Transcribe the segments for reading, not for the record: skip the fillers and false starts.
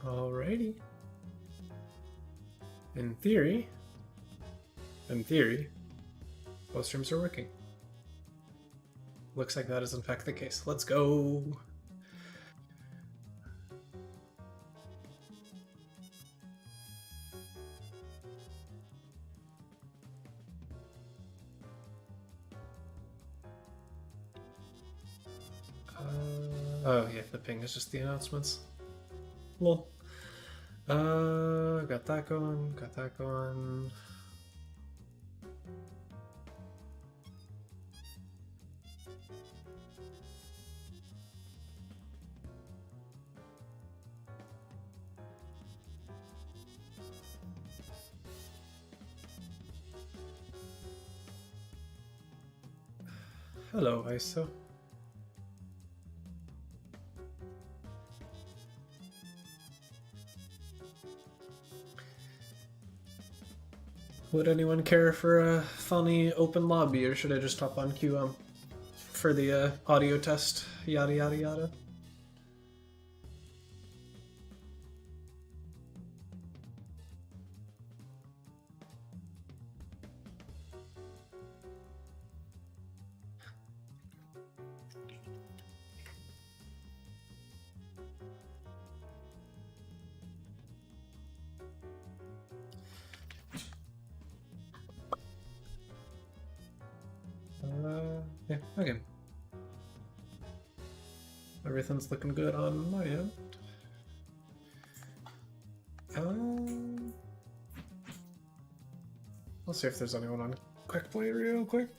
Alrighty. In theory, both streams are working. Looks like that is in fact the case. Let's go. Oh yeah, the ping is just the announcements. Lol. Got that going, got that going. Hello, ISO. Would anyone care for a funny open lobby, or should I just hop on QM for the audio test? Yada yada yada. Yeah, okay. Everything's looking good on my end. Let's see if there's anyone on quick play real quick.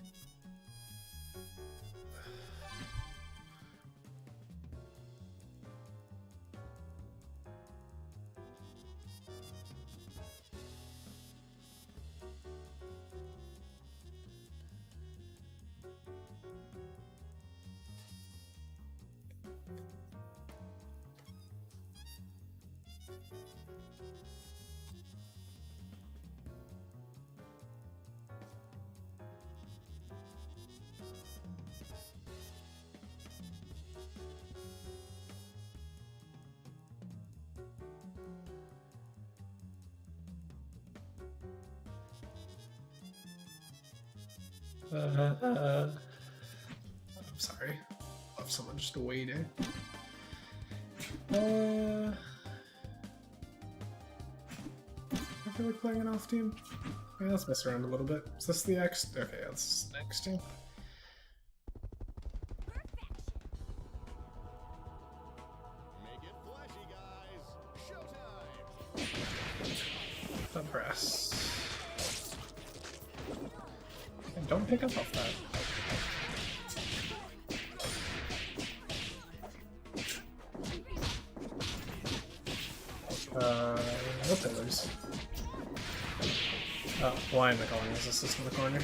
I'm sorry. I have someone just waiting. I feel like playing an off team. Yeah, let's mess around a little bit. Is this the X? Okay, yeah, this is the next team. Make it flashy, guys. Showtime. The press. Don't pick up off that. What pillars? Oh, why am I calling this assist in the corner?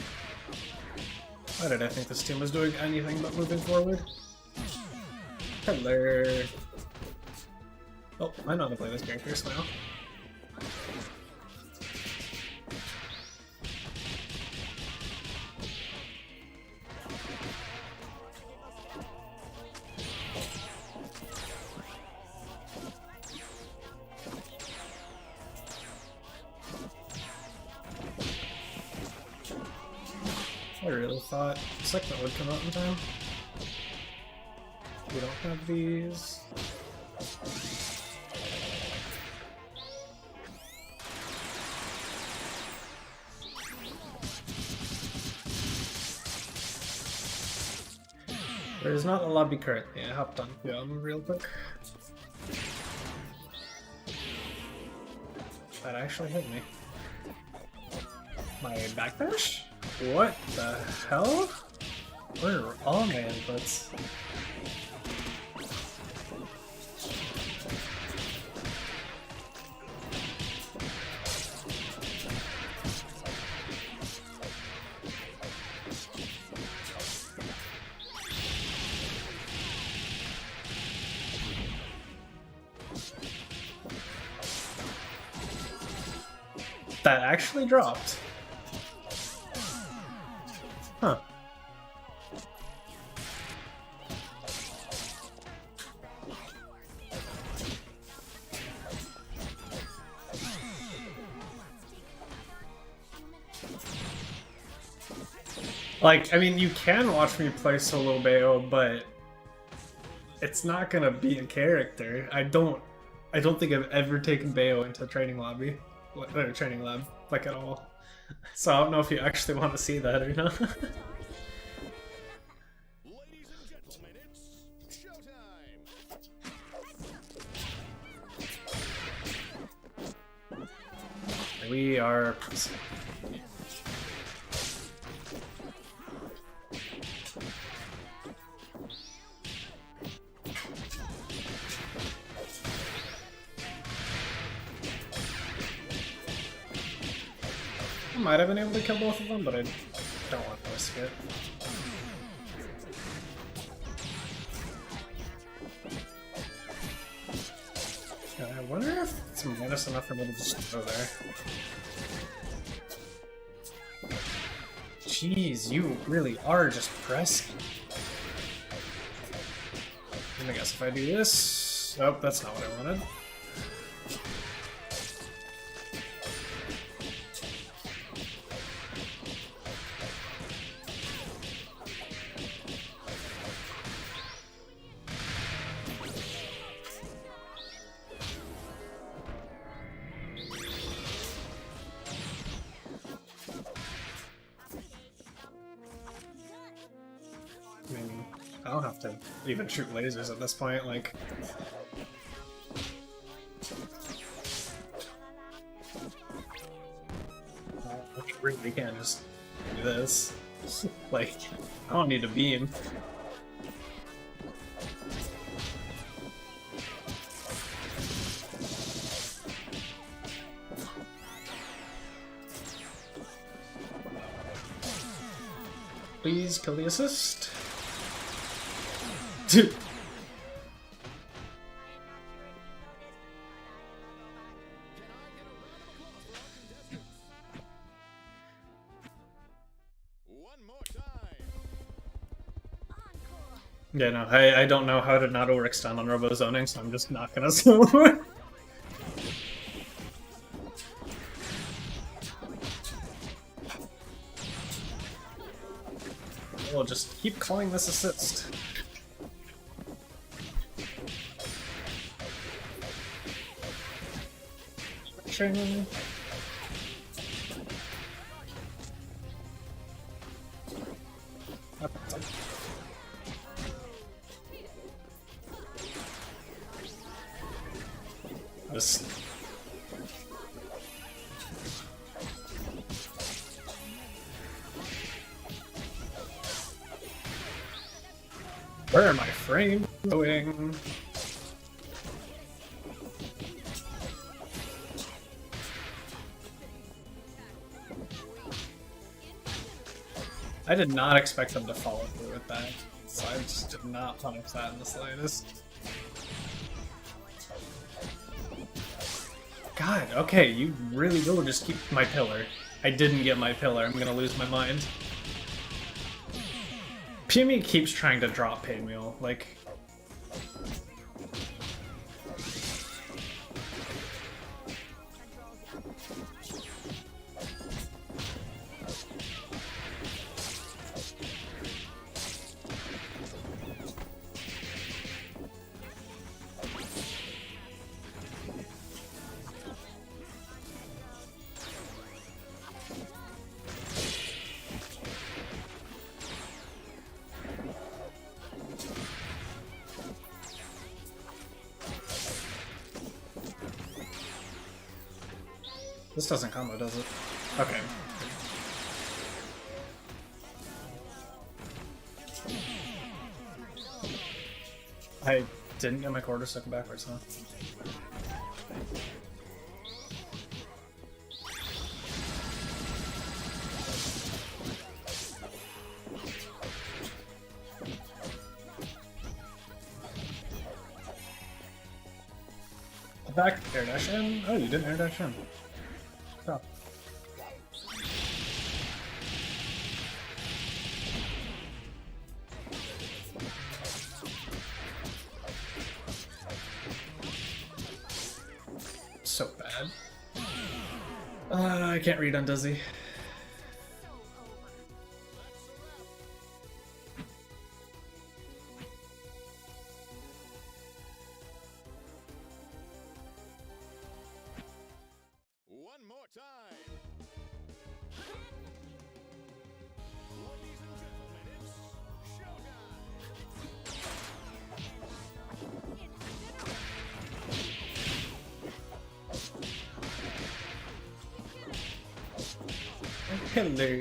Why did I think this team was doing anything but moving forward? Hello. Oh, I know how to play this character now. I really thought Segment would come out in time. We don't have these. There's not a lobby currently. I hopped on real quick. That actually hit me. My backdash? What the hell? Where are all my inputs? That actually dropped. Huh. Like, I mean, you can watch me play solo Bayo, but it's not gonna be a character. I don't think I've ever taken Bayo into a training lobby, or training lab, like at all. So I don't know if you actually want to see that or not. Ladies and gentlemen, it's showtime. We are. I might have been able to kill both of them, but I don't want to risk it. I wonder if it's minus enough for me to just go there. Jeez, you really are just pressing. And I guess if I do this... Oh, that's not what I wanted. I mean, I don't have to even shoot lasers at this point, like... I really can't just do this. Like, I don't need a beam. Please kill the assist. Dude. One more time. Yeah, no, I don't know how to not overextend on robo zoning, so I'm just not gonna zoom. We'll just keep calling this assist. Training. Just... Where are my frames going? I did not expect them to follow through with that, so I just did not punish that in the slightest. God, okay, you really will just keep my pillar. I didn't get my pillar, I'm gonna lose my mind. PME keeps trying to drop Paymule, like... This doesn't combo, does it? Okay. I didn't get my quarter stuck backwards, huh? Back air dash in? Oh, you didn't air dash in. Oh. So bad. I can't read on Dizzy. Hello.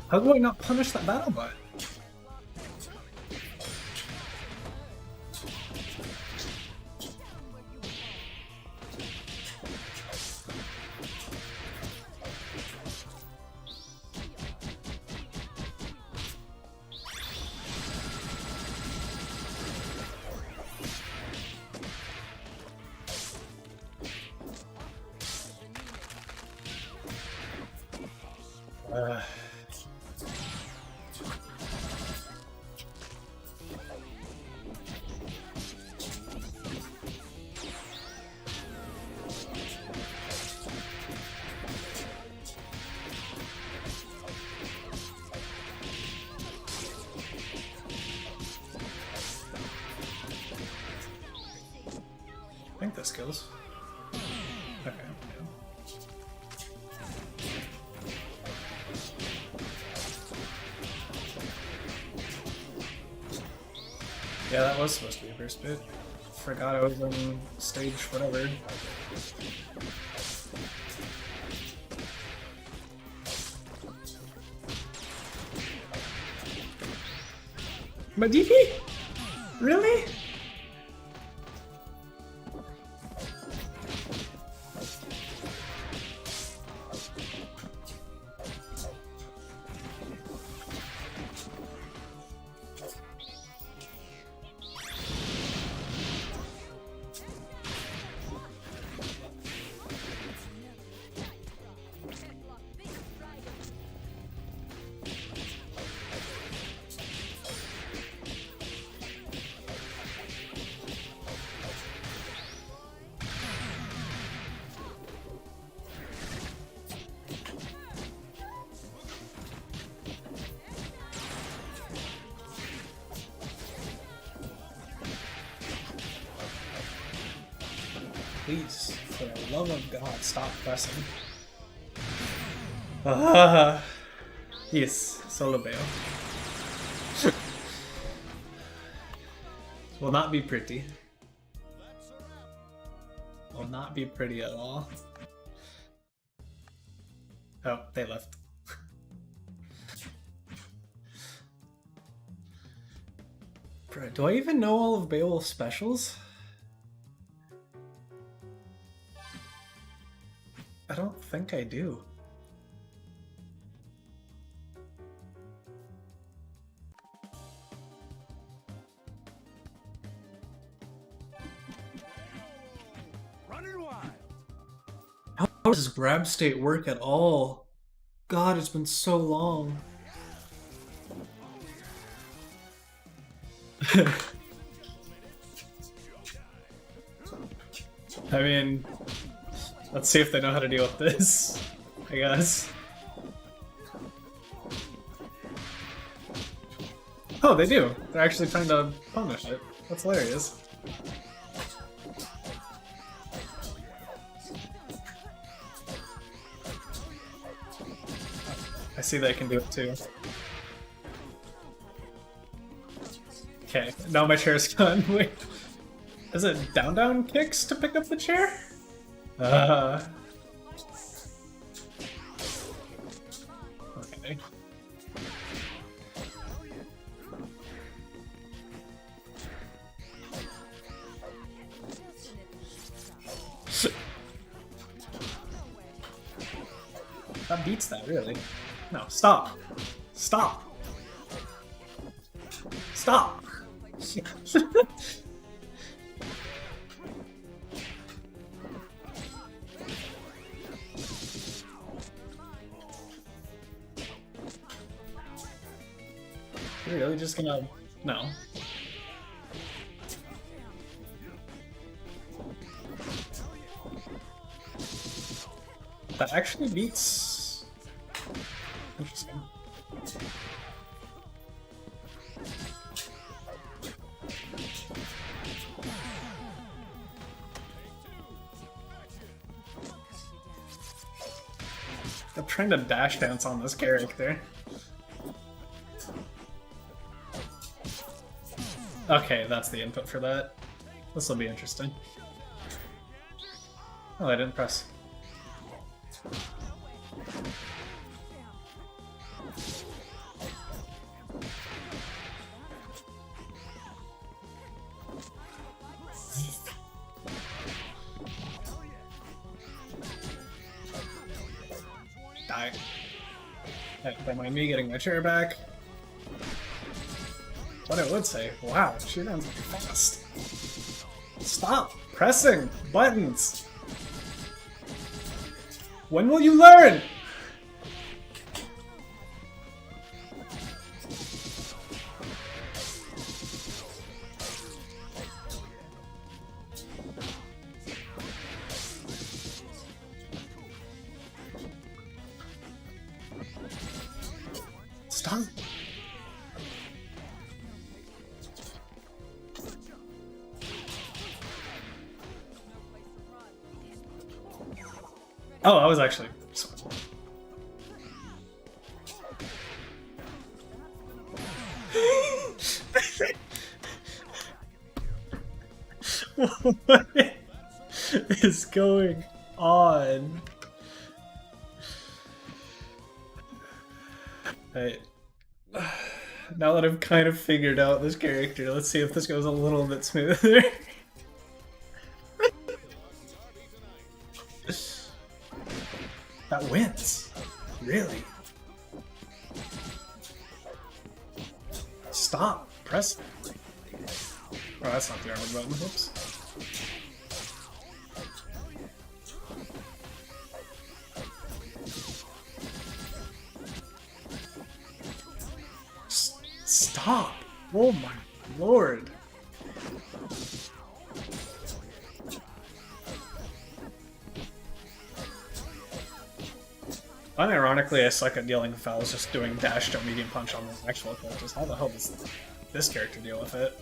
How do I not punish that battle bot? I think this kills. Okay. Yeah, that was supposed to be a burst bit. Forgot I was in stage whatever. My DP? Really? Please, for the love of God, stop pressing. Yes, solo bail. Will not be pretty. Will not be pretty at all. Oh, they left. Bro, do I even know all of Beowulf's specials? I don't think I do. Running wild. How does grab state work at all? God, it's been so long. I mean, let's see if they know how to deal with this, I guess. Oh, they do. They're actually trying to punish it. That's hilarious. I see they can do it too. Okay, now my chair's gone. Wait. Is it down kicks to pick up the chair? Okay. That beats that, really. No, stop. Stop. Stop. You're really just gonna... No. That actually beats... Interesting. trying to dash dance on this character. Okay, that's the input for that. This will be interesting. Oh, I didn't press. Die. Hey, don't mind me getting my chair back. What I would say, wow, she runs pretty fast. Stop pressing buttons! When will you learn? Stop. Oh, I was actually. What is going on? Right. Now that I've kind of figured out this character, let's see if this goes a little bit smoother. That wins. Really? Stop. Press. Oh, that's not the armor button. Whoops. Stop. Oh my lord. Unironically, I suck at dealing with fouls just doing dash to medium punch on the actual characters. How the hell does this character deal with it?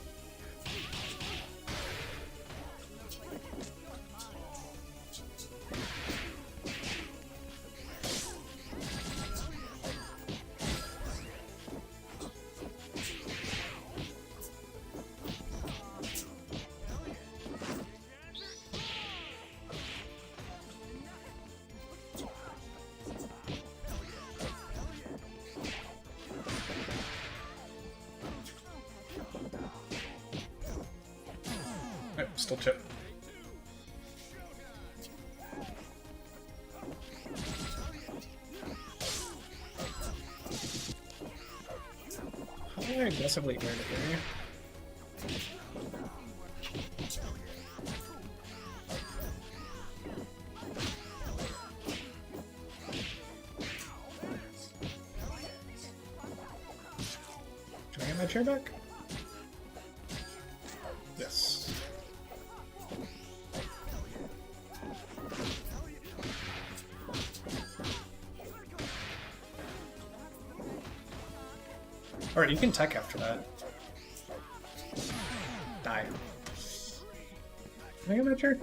Still chip. How do I aggressively get rid of here? Can I get my chair back? Yes. Alright, you can tech after that. Die. Can I get that chair?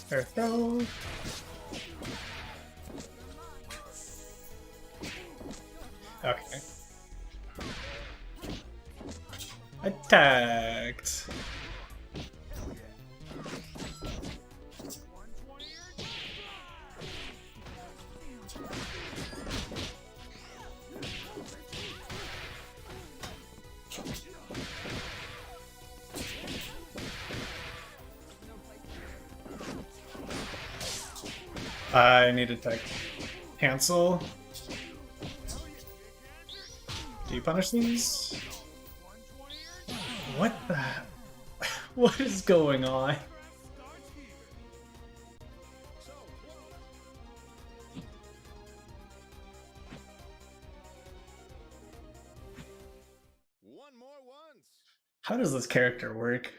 There, throw. Okay. Attacked. I need to tech cancel. Do you punish these? What the? What is going on? One more once. How does this character work?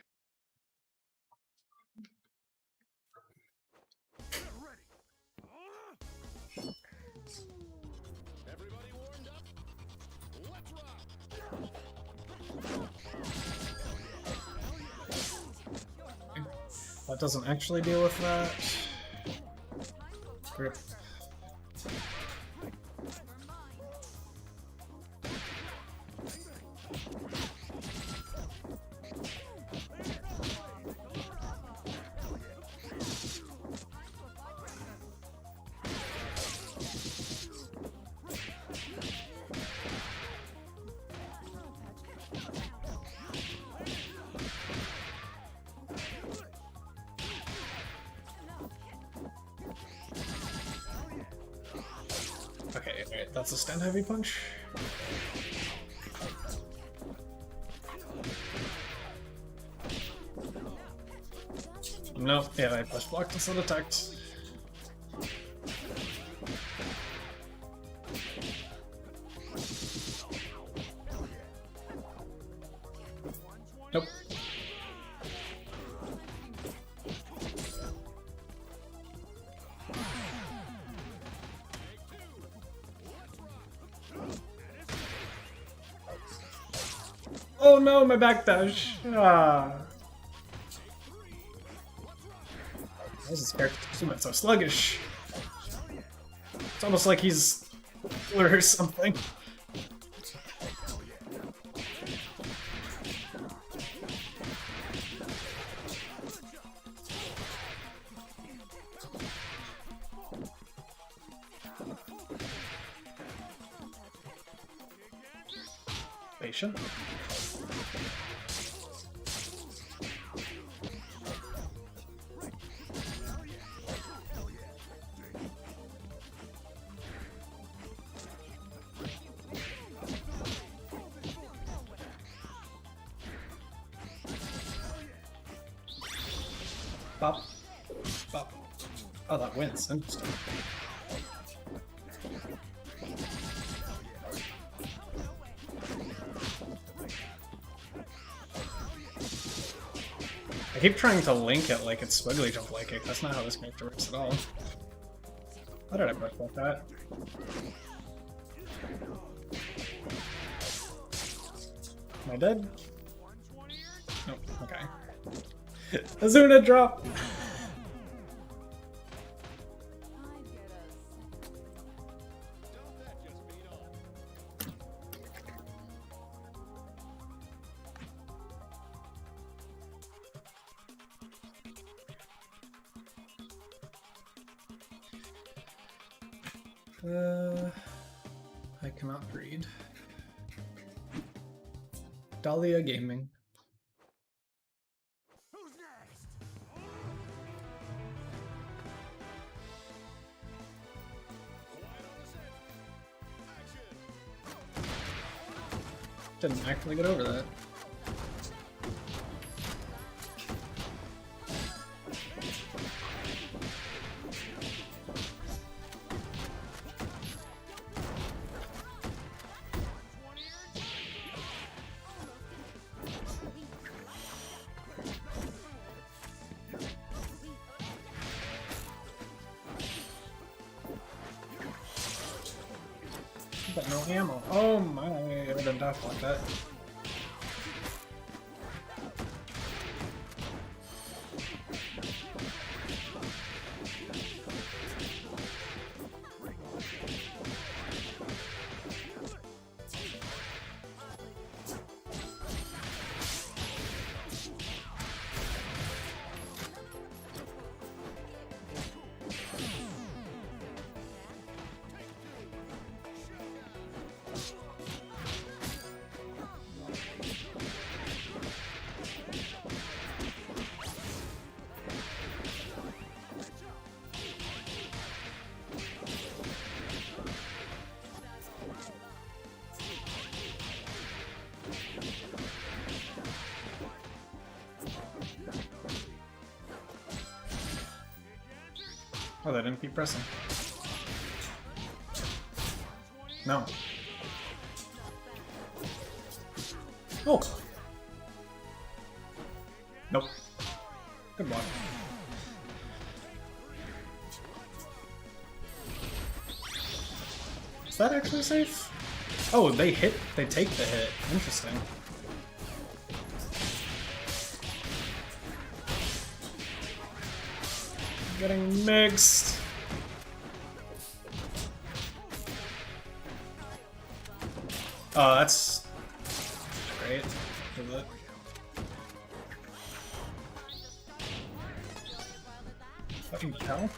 That doesn't actually deal with that. Grip. Okay, alright, that's a stand heavy punch. Nope, yeah, I push blocked instead of attacked. Nope. Oh no, my backdash! Ah. Why is this character so sluggish? It's almost like he's or something. Patient. Bop. Bop. Oh, that wins. Interesting. I keep trying to link it like it's Squiggly Jump like it. That's not how this character works at all. How did I brush like that? Am I dead? Nope, okay. Azuna drop! I cannot read. Dahlia Gaming. Who's next? Didn't actually get over that. But no ammo. Oh my, I didn't dodge like that. Oh, they didn't keep pressing. No. Oh! Nope. Good block. Is that actually safe? Oh, they hit. They take the hit. Interesting. Getting mixed. Oh, that's great. Is it? Fucking hell.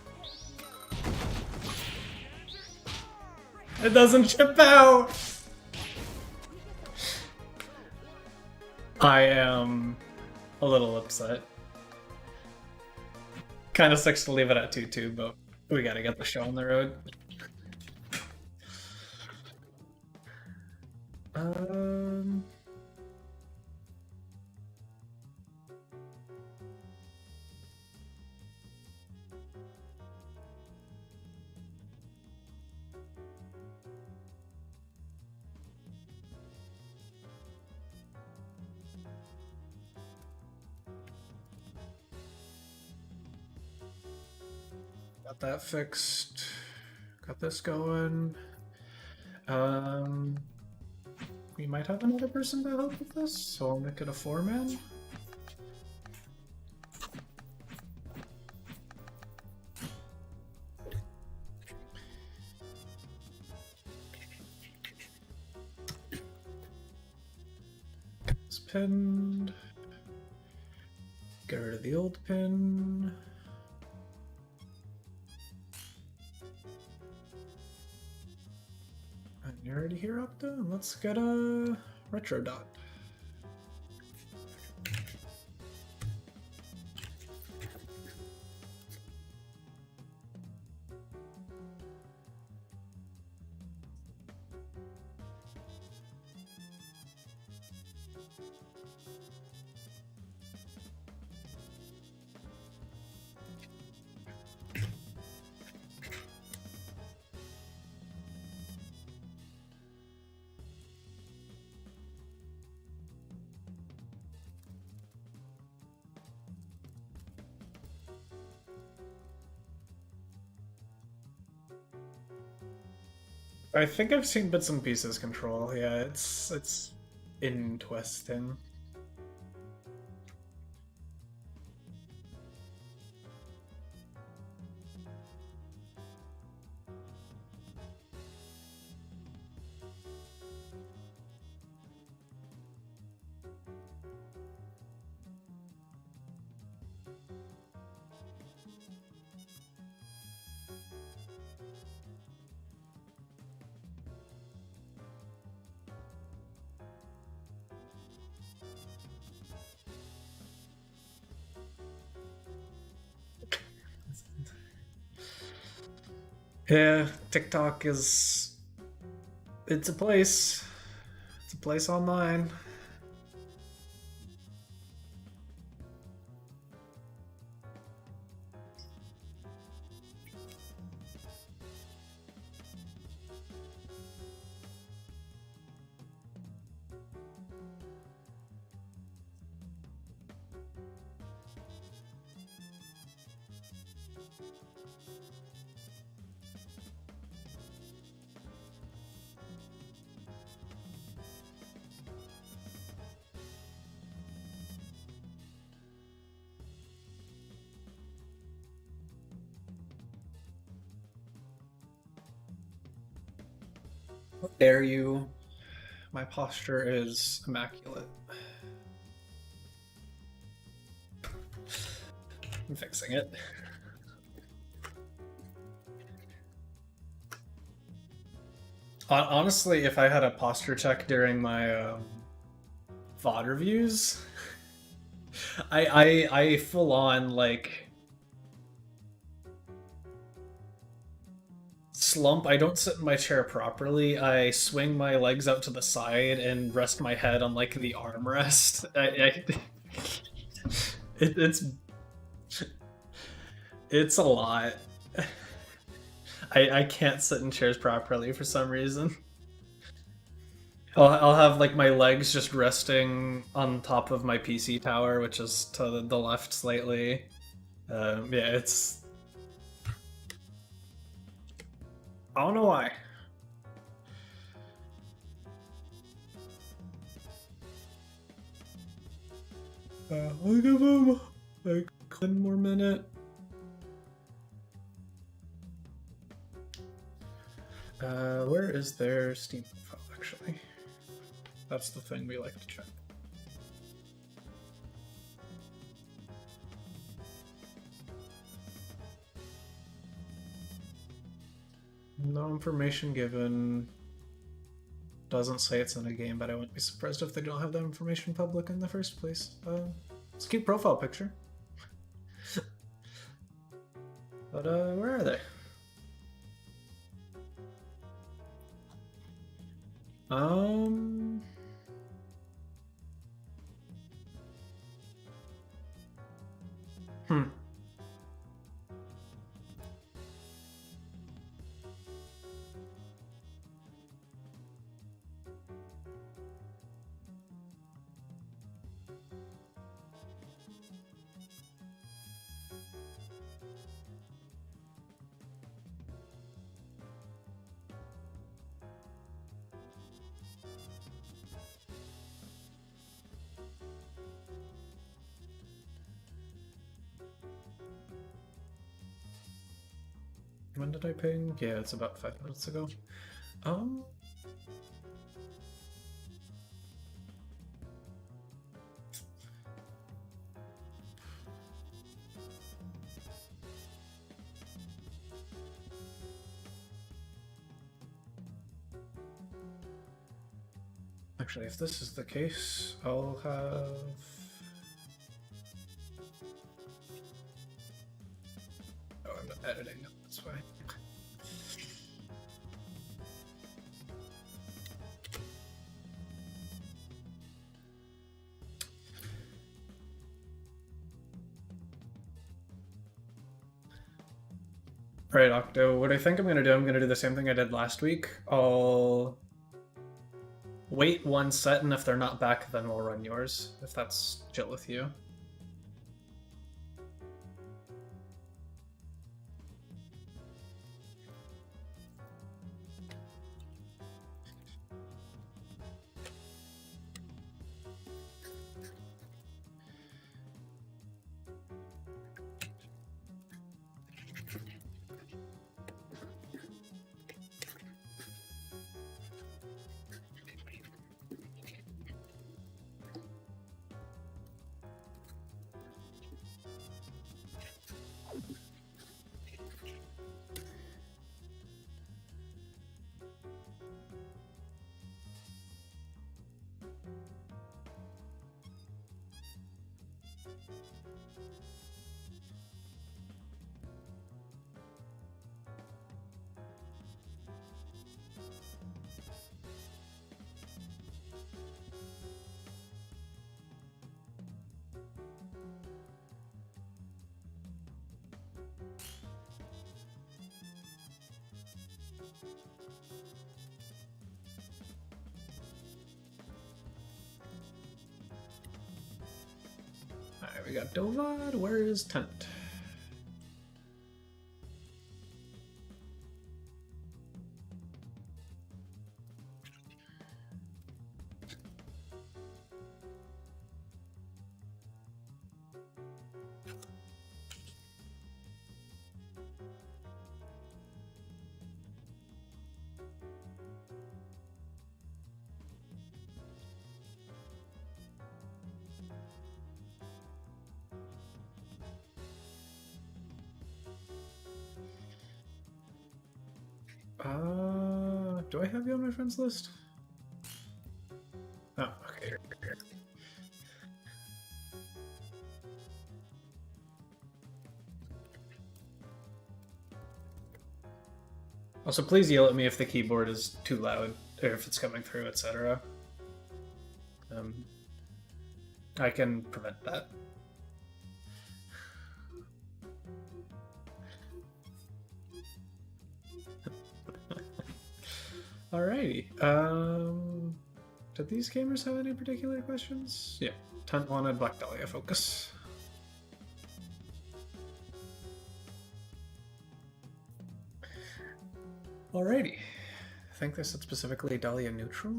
It doesn't chip out! I am a little upset. Kinda sucks to leave it at 2-2, but we gotta get the show on the road. Got that fixed. Got this going. We might have another person to help with this, so I'll make it a 4-man. It's pinned. Get rid of the old pin. You're already here, Octa? Let's get a retro dot. I think I've seen bits and pieces control. Yeah, it's interesting. Yeah, TikTok is... it's a place. It's a place online. How dare you? My posture is immaculate. I'm fixing it. Honestly, if I had a posture check during my VOD reviews, I full on like slump. I don't sit in my chair properly. I swing my legs out to the side and rest my head on like the armrest. It's a lot. I can't sit in chairs properly for some reason. I'll have like my legs just resting on top of my PC tower, which is to the left slightly. Yeah, it's... I don't know why. I'll give him like 1 more minute. Where is their Steam profile, actually? That's the thing we like to check. No information given. Doesn't say it's in a game, but I wouldn't be surprised if they don't have that information public in the first place. It's a cute profile picture. But, where are they? Hmm. When did I ping? Yeah, it's about 5 minutes ago. Actually, if this is the case, I'll have... Oh, I'm not editing it, that's fine. Alright, Octo, what I think I'm gonna do the same thing I did last week. I'll wait one set, and if they're not back, then we'll run yours, if that's chill with you. Alright, we got Dovad. Where is Tent? Do I have you on my friends list? Oh, okay. Here. Also, please yell at me if the keyboard is too loud, or if it's coming through, etc. I can prevent that. Alrighty. Did these gamers have any particular questions? Yeah. Tent wanted Black Dahlia focus. Alrighty. I think they said specifically Dahlia neutral.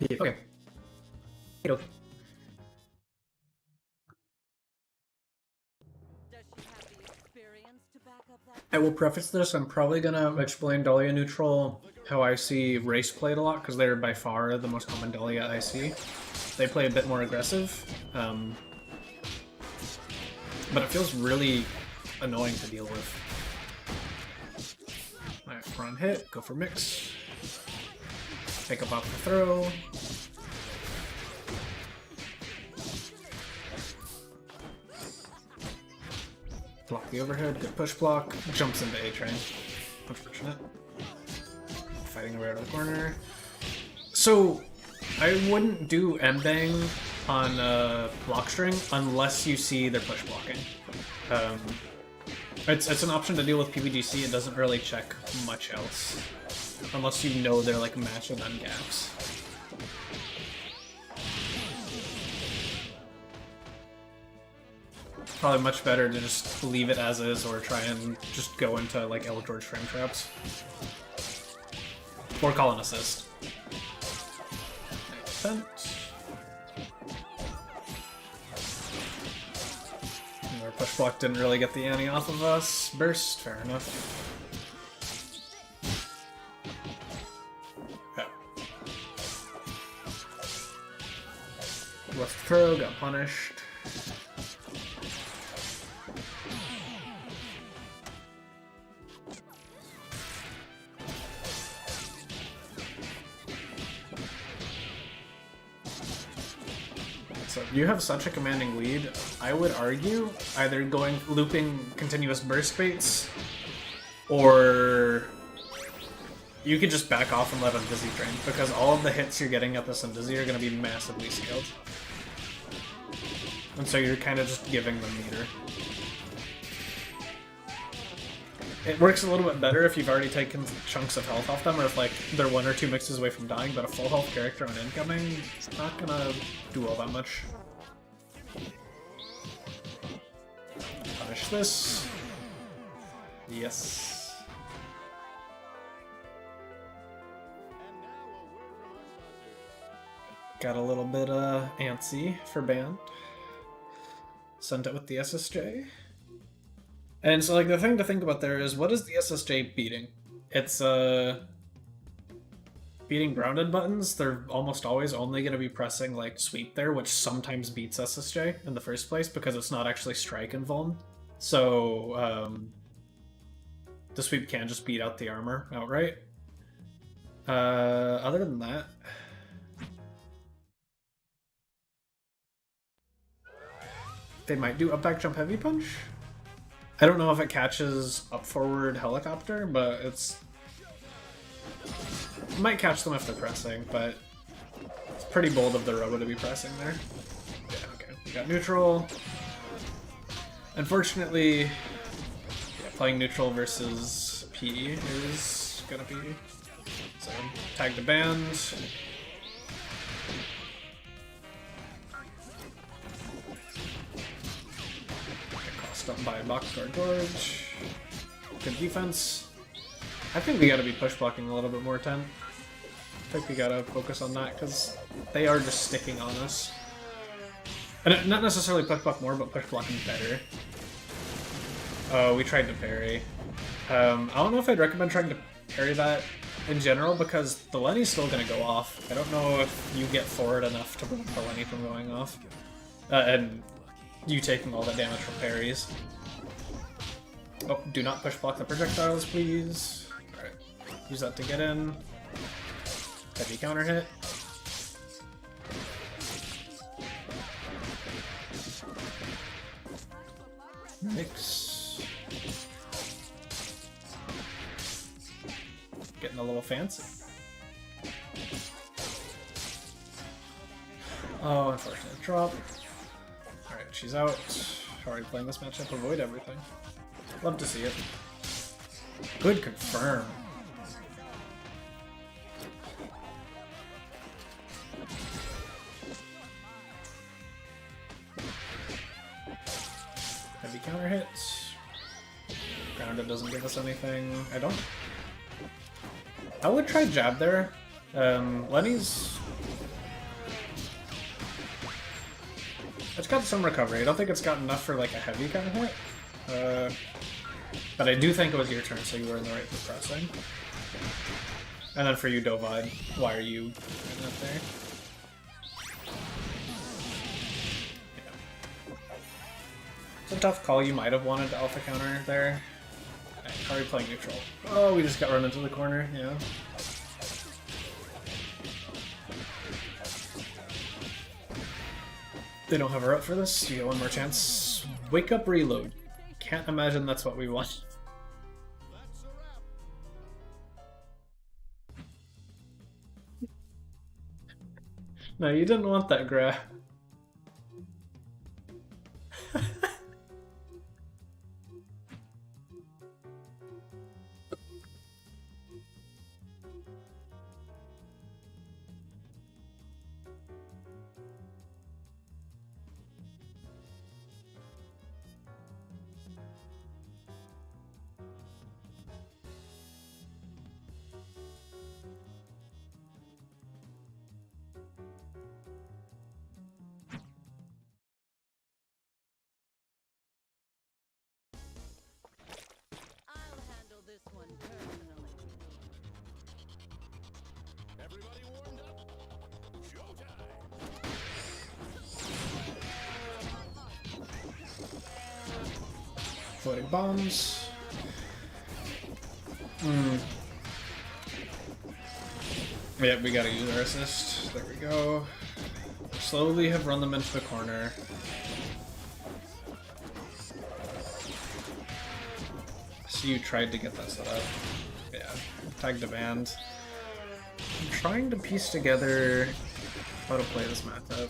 Yeah, okay. Okay. I will preface this, I'm probably gonna explain Dahlia neutral how I see race played a lot, because they're by far the most common Dahlia I see. They play a bit more aggressive, but it feels really annoying to deal with. Alright, we're on hit, go for mix. Pick up off the throw. Block the overhead, good push block. Jumps into A-Train. Unfortunate. Fighting away out of the corner. So, I wouldn't do M-Bang on block string unless you see they're push blocking. It's an option to deal with PVGC, it doesn't really check much else. Unless you know they're like matching on gaps. Probably much better to just leave it as is or try and just go into like L. George frame traps. Or call an assist. Our push block didn't really get the ante off of us. Burst, fair enough. Left throw, got punished. So you have such a commanding lead. I would argue either looping continuous burst baits, or you could just back off and let him dizzy train, because all of the hits you're getting at this and dizzy are going to be massively scaled. And so you're kind of just giving them meter. It works a little bit better if you've already taken chunks of health off them, or if like they're 1 or 2 mixes away from dying, but a full health character on incoming, it's not gonna do all that much. Punish this. Yes. Got a little bit antsy for band. Sent it with the SSJ. And so like the thing to think about there is, what is the SSJ beating? It's beating grounded buttons. They're almost always only going to be pressing like sweep there, which sometimes beats SSJ in the first place because it's not actually strike and vuln. So the sweep can just beat out the armor outright. Other than that, they might do up back jump heavy punch. I don't know if it catches up forward helicopter, but it might catch them if they're pressing, but it's pretty bold of the Robo to be pressing there. Yeah, okay. We got neutral. Unfortunately, yeah, playing neutral versus PE is gonna be... So, tag to band. Up by Boxcar Gorge. Good defense. I think we gotta be push blocking a little bit more, 10. I think we gotta focus on that because they are just sticking on us. And not necessarily push block more, but push blocking better. Oh, we tried to parry. I don't know if I'd recommend trying to parry that in general because the Lenny's still gonna go off. I don't know if you get forward enough to prevent the Lenny from going off. And you taking all that damage from parries. Oh, do not push block the projectiles, please. Alright, use that to get in. Heavy counter hit. Mix. Getting a little fancy. Oh, unfortunate drop. Alright, she's out. Already playing this matchup, avoid everything. Love to see it. Good confirm. Heavy counter hits. Grounded doesn't give us anything. I would try jab there. Lenny's... It's got some recovery. I don't think it's got enough for like a heavy kind of hit. But I do think it was your turn, so you were in the right for pressing. And then for you, Dovad, why are you doing that there? Yeah. It's a tough call. You might have wanted the alpha counter there. How are you playing neutral? Oh, we just got run into the corner, yeah. They don't have a route for this. You get one more chance. Wake up, reload. Can't imagine that's what we want. No, you didn't want that, Gra. This one personally. Everybody warmed up? Showtime! Floating bombs. Yeah, we gotta use our assist. There we go. Slowly have run them into the corner. So you tried to get that set up. Yeah, tag demand. I'm trying to piece together how to play this matchup.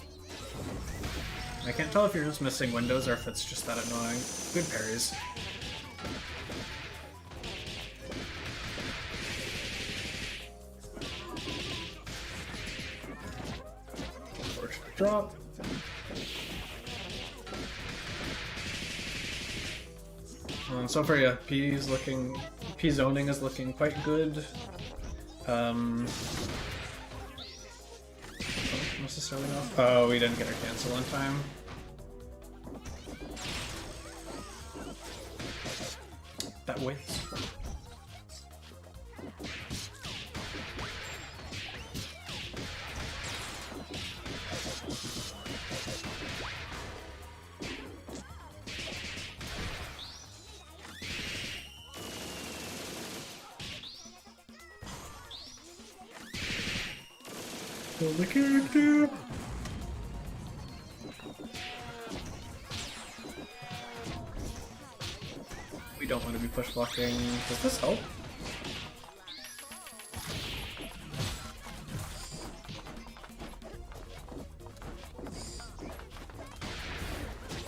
I can't tell if you're just missing windows or if it's just that annoying. Good parries. Fortunate drop. So far, yeah, P zoning is looking quite good. What's this starting off? Oh, we didn't get our cancel in time. That waits. Kill the character! We don't want to be push blocking. Does this help?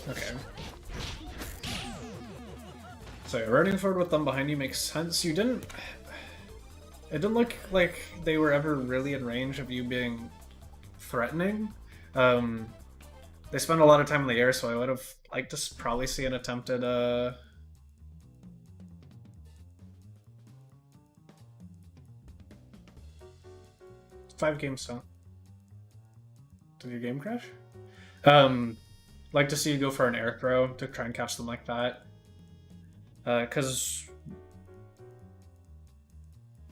Okay. So yeah, running forward with them behind you makes sense. You didn't... It didn't look like they were ever really in range of you being threatening. They spent a lot of time in the air, so I would have liked to probably see an attempt at 5 games so. Did your game crash? Like to see you go for an air throw to try and catch them like that. Because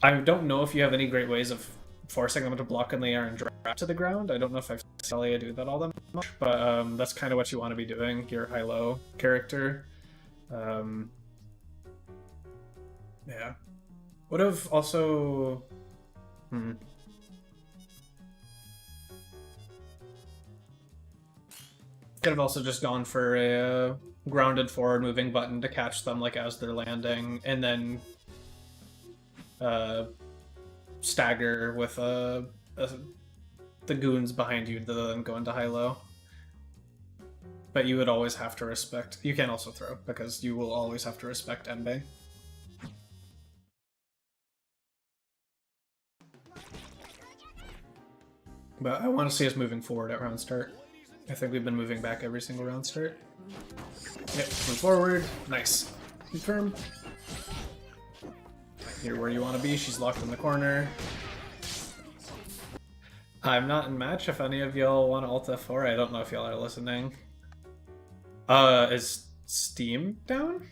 I don't know if you have any great ways of forcing them to block in the air and drop to the ground. I don't know if I've seen Elia do that all that much, but that's kind of what you want to be doing, your high-low character. Yeah. Would have also... Could have also just gone for a grounded forward moving button to catch them like as they're landing, and then stagger with the goons behind you to then go into high-low. But you would always have to respect... You can also throw, because you will always have to respect Enbei. But I want to see us moving forward at round start. I think we've been moving back every single round start. Yep, move forward. Nice. Confirm. You're where you want to be. She's locked in the corner. I'm not in match. If any of y'all want to ult F4, I don't know if y'all are listening. Is Steam down?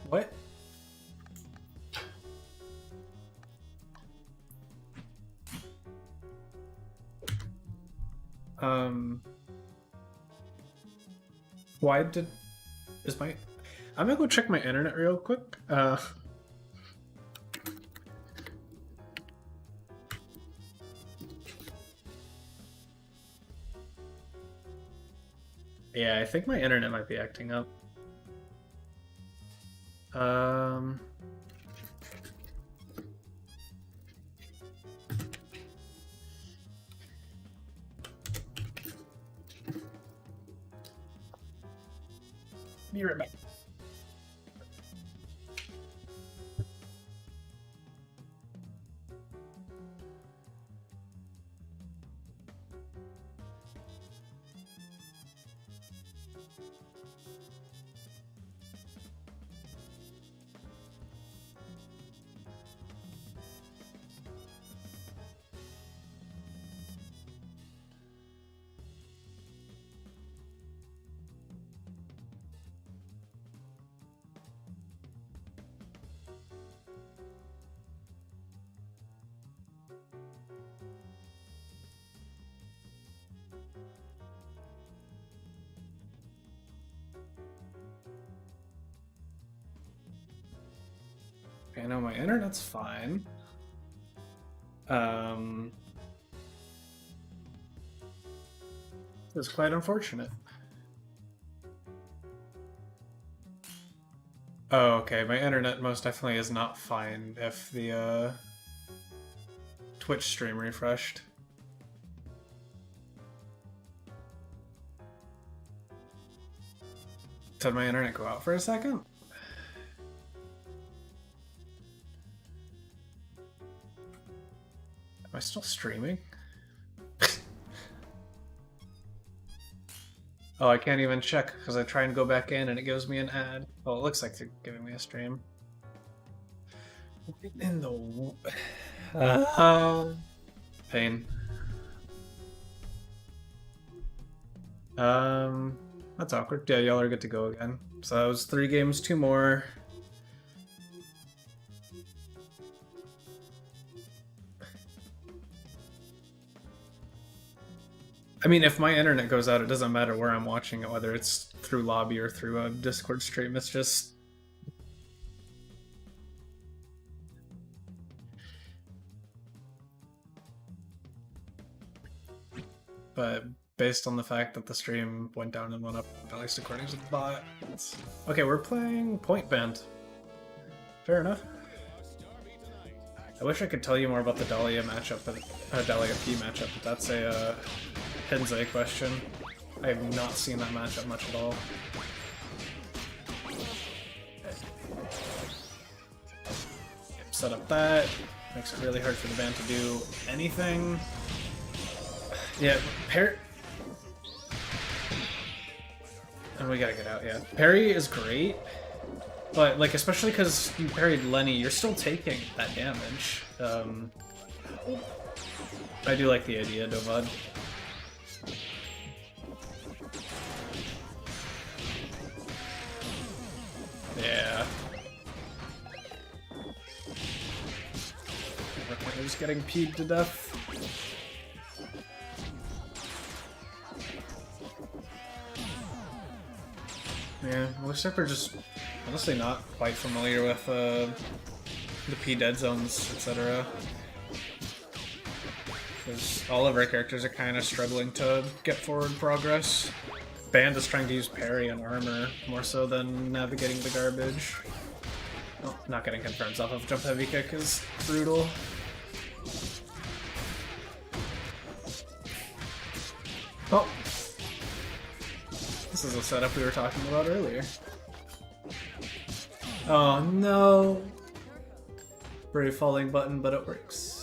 What? Why did... Is my... I'm gonna go check my internet real quick. Yeah, I think my internet might be acting up. Be right back. Okay, I know my internet's fine. It's quite unfortunate. Oh, okay, my internet most definitely is not fine if the Twitch stream refreshed. Did my internet go out for a second? Am I still streaming? Oh, I can't even check because I try and go back in and it gives me an ad. Well, it looks like they're giving me a stream. In the pain. That's awkward. Yeah, y'all are good to go again. So that was 3 games, 2 more. I mean, if my internet goes out, it doesn't matter where I'm watching it, whether it's through lobby or through a Discord stream. It's just... But based on the fact that the stream went down and went up, at least according to the bot. Okay, we're playing Point Band. Fair enough. I wish I could tell you more about the Dahlia matchup, but Dahlia P matchup, but that's a Hensei question. I have not seen that matchup much at all. Set up that. Makes it really hard for the band to do anything. Yeah, and we gotta get out, yeah. Parry is great, but like especially because you parried Lenny, you're still taking that damage. I do like the idea, Dovad. Yeah. We're just getting peed to death. Yeah, looks like we're just honestly not quite familiar with the P dead zones, etc. Because all of our characters are kind of struggling to get forward progress. Band is trying to use parry and armor more so than navigating the garbage. Oh, not getting confirms off of jump heavy kick is brutal. Oh! This is a setup we were talking about earlier. Oh no! Very falling button, but it works.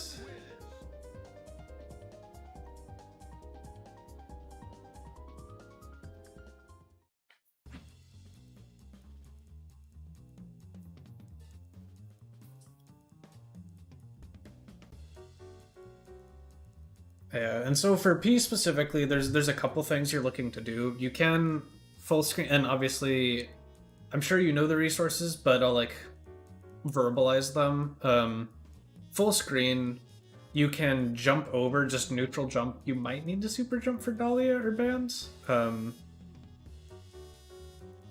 Yeah, and so for P specifically, there's a couple things you're looking to do. You can full screen, and obviously I'm sure you know the resources, but I'll like verbalize them. Full screen, you can jump over, just neutral jump. You might need to super jump for Dahlia or bands.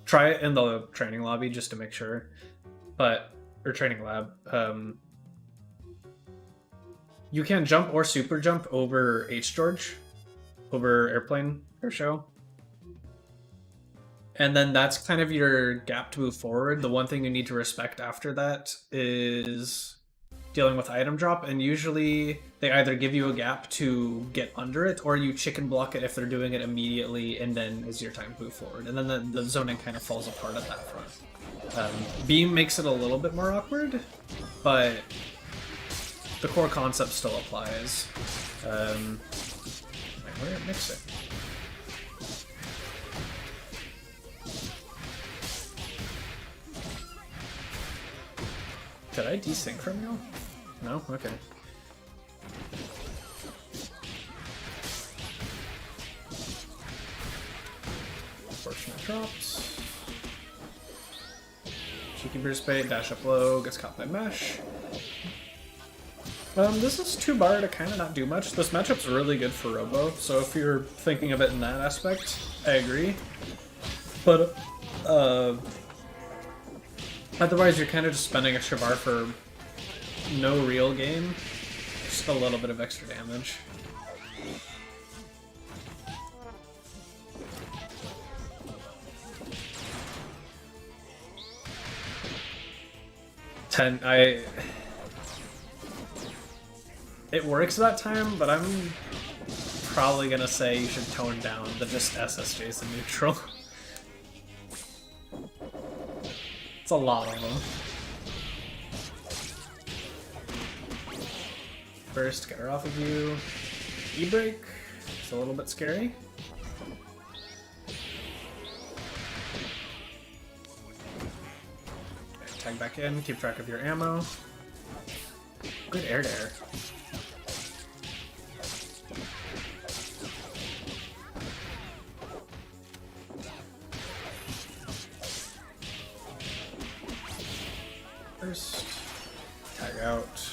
Try it in the training lobby just to make sure. Or training lab. You can jump or super jump over H George, over airplane or show. And then that's kind of your gap to move forward. The one thing you need to respect after that is dealing with item drop, and usually they either give you a gap to get under it, or you chicken block it if they're doing it immediately, and then is your time to move forward. And then the zoning kind of falls apart at that front. Beam makes it a little bit more awkward, but the core concept still applies. Where did it mix it? Did I desync from you? No? Okay. Fortunate drops. Cheeky burst bait, dash up low, gets caught by mesh. This is 2-bar to kind of not do much. This matchup's really good for Robo, so if you're thinking of it in that aspect, I agree. But, otherwise, you're kind of just spending extra bar for no real gain. Just a little bit of extra damage. It works that time, but I'm probably gonna say you should tone down the just SSJs in neutral. It's a lot of them. First, get her off of you. E-break. It's a little bit scary. Okay, tag back in, keep track of your ammo. Good air to air. First, tag out.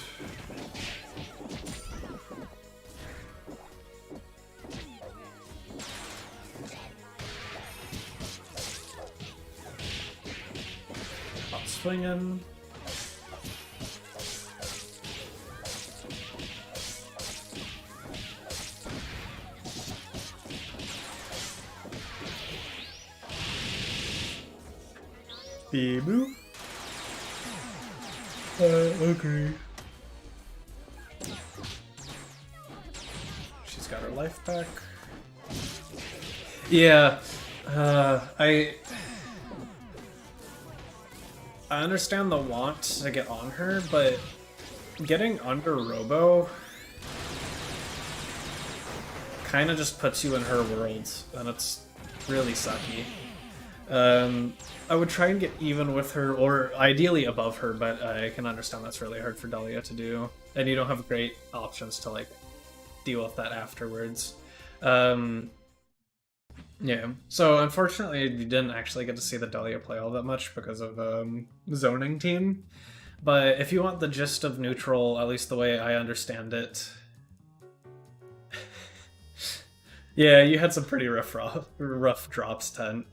Hot swinging. Boo. Okay. She's got her life back. Yeah, I understand the want to get on her, but getting under Robo kind of just puts you in her world, and it's really sucky. I would try and get even with her, or ideally above her, but I can understand that's really hard for Dahlia to do, and you don't have great options to like deal with that afterwards. Yeah, so unfortunately you didn't actually get to see the Dahlia play all that much because of zoning team, but if you want the gist of neutral, at least the way I understand it, yeah, you had some pretty rough drops, Tent.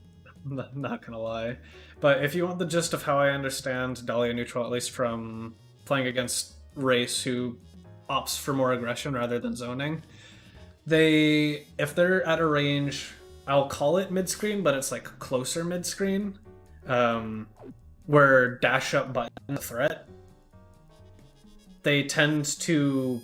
Not gonna lie. But if you want the gist of how I understand Dahlia neutral, at least from playing against Race, who opts for more aggression rather than zoning, if they're at a range, I'll call it mid-screen, but it's like closer mid-screen, where dash up button the threat, they tend to...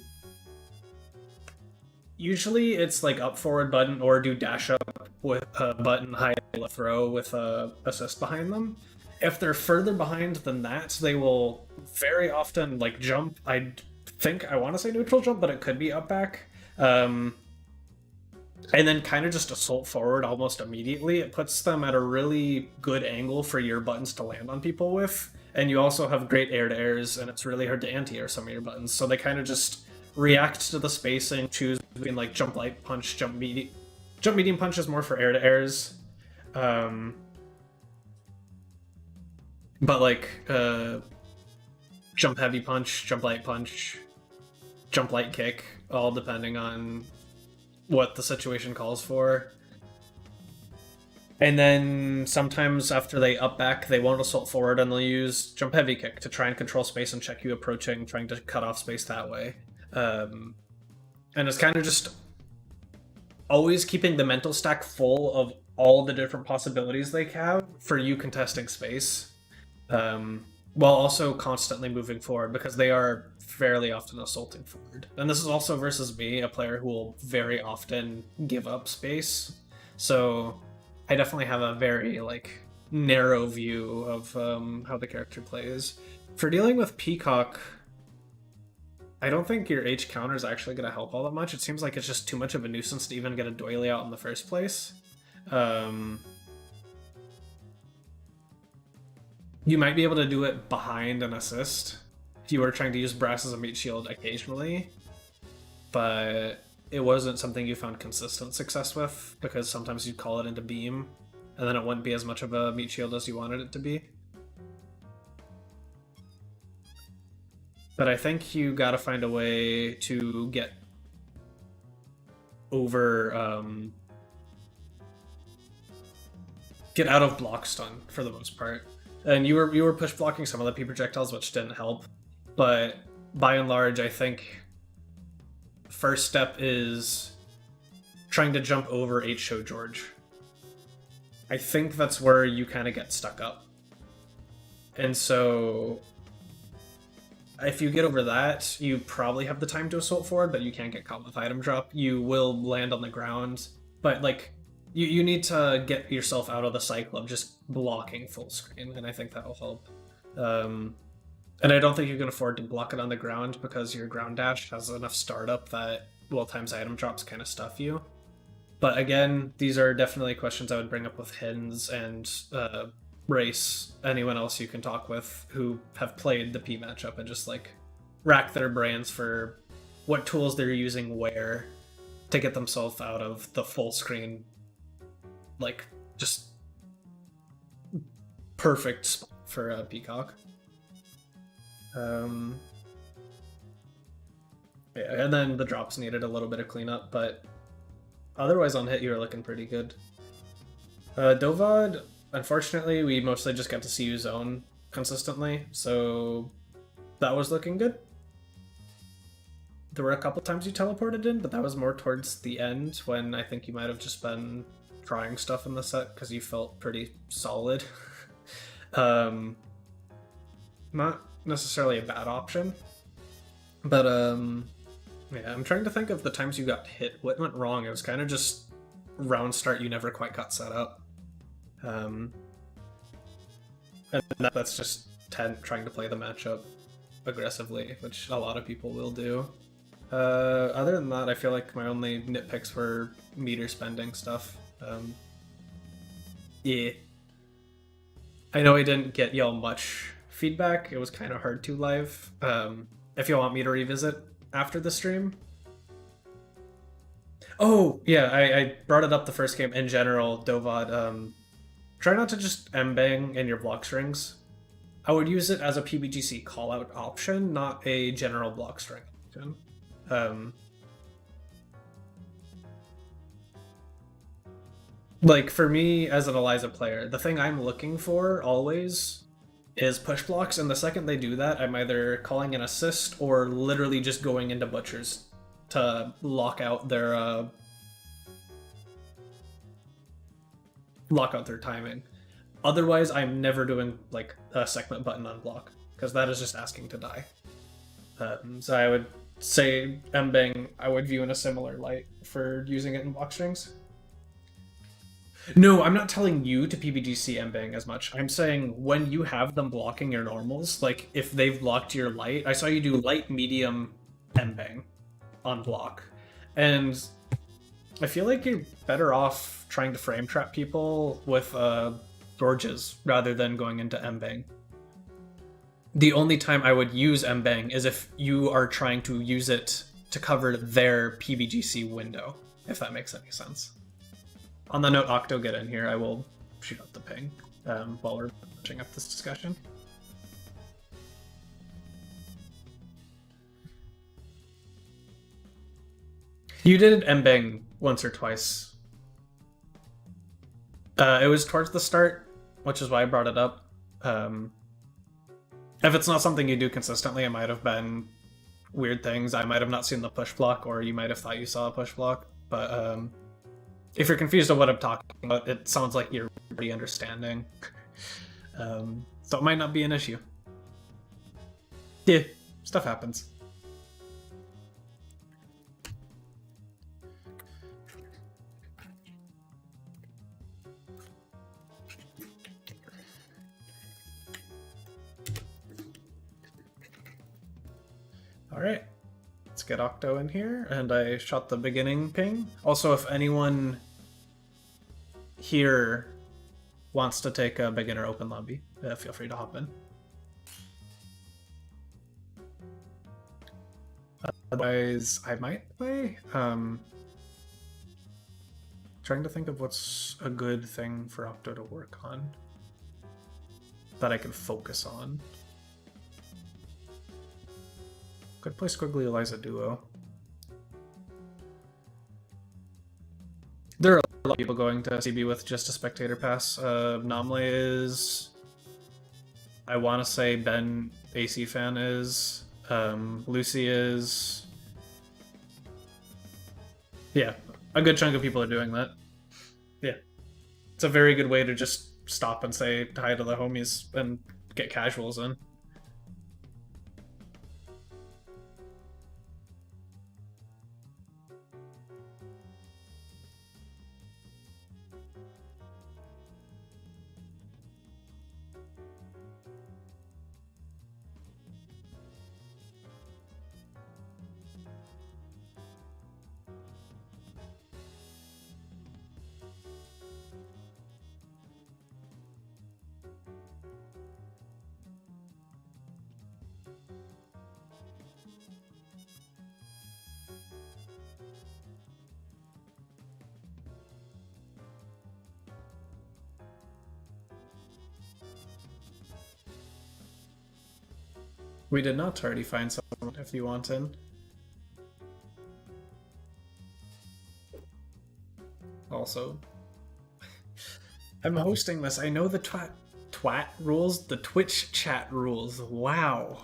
Usually it's like up forward button or do dash up with a button high left throw with a assist behind them. If they're further behind than that, they will very often like jump. I want to say neutral jump, but it could be up back. And then kind of just assault forward almost immediately. It puts them at a really good angle for your buttons to land on people with. And you also have great air to airs, and it's really hard to anti-air some of your buttons. So they kind of just react to the spacing, choose between like jump light punch, jump medium. Jump medium punch is more for air to airs. But like jump heavy punch, jump light punch, jump light kick, all depending on what the situation calls for. And then sometimes after they up back, they won't assault forward and they'll use jump heavy kick to try and control space and check you approaching, trying to cut off space that way. And it's kind of just always keeping the mental stack full of all the different possibilities they have for you contesting space, while also constantly moving forward, because they are fairly often assaulting forward. And this is also versus me, a player who will very often give up space. So I definitely have a very like narrow view of how the character plays. For dealing with Peacock, I don't think your H counter is actually going to help all that much. It seems like it's just too much of a nuisance to even get a doily out in the first place. You might be able to do it behind an assist if you were trying to use brass as a meat shield occasionally, but it wasn't something you found consistent success with, because sometimes you'd call it into beam, and then it wouldn't be as much of a meat shield as you wanted it to be. But I think you gotta find a way to get over, get out of block stun for the most part. And you were push blocking some of the P projectiles, which didn't help. But by and large, I think first step is trying to jump over H Show George. I think that's where you kind of get stuck up. And so if you get over that, you probably have the time to assault forward, but you can't get caught with item drop. You will land on the ground, but like you need to get yourself out of the cycle of just blocking full screen, and I think that'll help. And I don't think you can afford to block it on the ground, because your ground dash has enough startup that well times item drops kind of stuff you. But again, these are definitely questions I would bring up with Hins and Race, anyone else you can talk with who have played the P matchup, and just like rack their brains for what tools they're using where to get themselves out of the full screen, like just perfect spot for Peacock. Yeah, and then the drops needed a little bit of cleanup, but otherwise on hit you were looking pretty good. Dovod, unfortunately, we mostly just got to see you zone consistently, so that was looking good. There were a couple times you teleported in, but that was more towards the end, when I think you might have just been trying stuff in the set because you felt pretty solid. Not necessarily a bad option, but yeah, I'm trying to think of the times you got hit. What went wrong? It was kind of just round start, you never quite got set up. And that's just Tent trying to play the matchup aggressively, which a lot of people will do. Other than that, I feel like my only nitpicks were meter spending stuff. Yeah. I know I didn't get y'all much feedback. It was kind of hard to live. If you want me to revisit after the stream. Oh, yeah, I brought it up the first game in general, Dovod. Try not to just M-bang in your block strings. I would use it as a PBGC callout option, not a general block string option. Like, for me, as an Eliza player, the thing I'm looking for, always, is push blocks, and the second they do that, I'm either calling an assist or literally just going into butchers to lock out their timing. Otherwise, I'm never doing, like, a segment button on block, because that is just asking to die. So I would say M-bang, I would view in a similar light for using it in block strings. No, I'm not telling you to PBGC M-bang as much. I'm saying when you have them blocking your normals, like if they've blocked your light, I saw you do light, medium, M-bang on block. And I feel like you're better off trying to frame trap people with Georges rather than going into M-bang. The only time I would use M-bang is if you are trying to use it to cover their PBGC window, if that makes any sense. On the note, Octo, get in here. I will shoot up the ping while we're finishing up this discussion. You did Mbang once or twice. It was towards the start, which is why I brought it up. If it's not something you do consistently, it might have been weird things. I might have not seen the push block, or you might have thought you saw a push block. But if you're confused on what I'm talking about, it sounds like you're already understanding. So it might not be an issue. Yeah, stuff happens. Alright, let's get Octo in here, and I shot the beginning ping. Also, if anyone here wants to take a beginner open lobby, feel free to hop in. Otherwise, I might play. Trying to think of what's a good thing for Octo to work on that I can focus on. Could play Squiggly Eliza duo. There are a lot of people going to CB with just a spectator pass. Namle is. I want to say Ben AC fan is. Lucy is. Yeah, a good chunk of people are doing that. Yeah. It's a very good way to just stop and say hi to the homies and get casuals in. We did not already find someone if you want in. Also, I'm hosting this. I know the twat rules, the Twitch chat rules. Wow.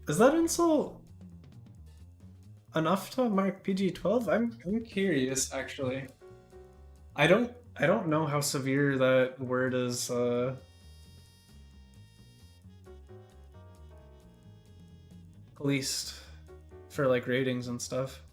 Is that insult enough to mark PG-12? I'm curious, actually. I don't know how severe that word is policed for like ratings and stuff.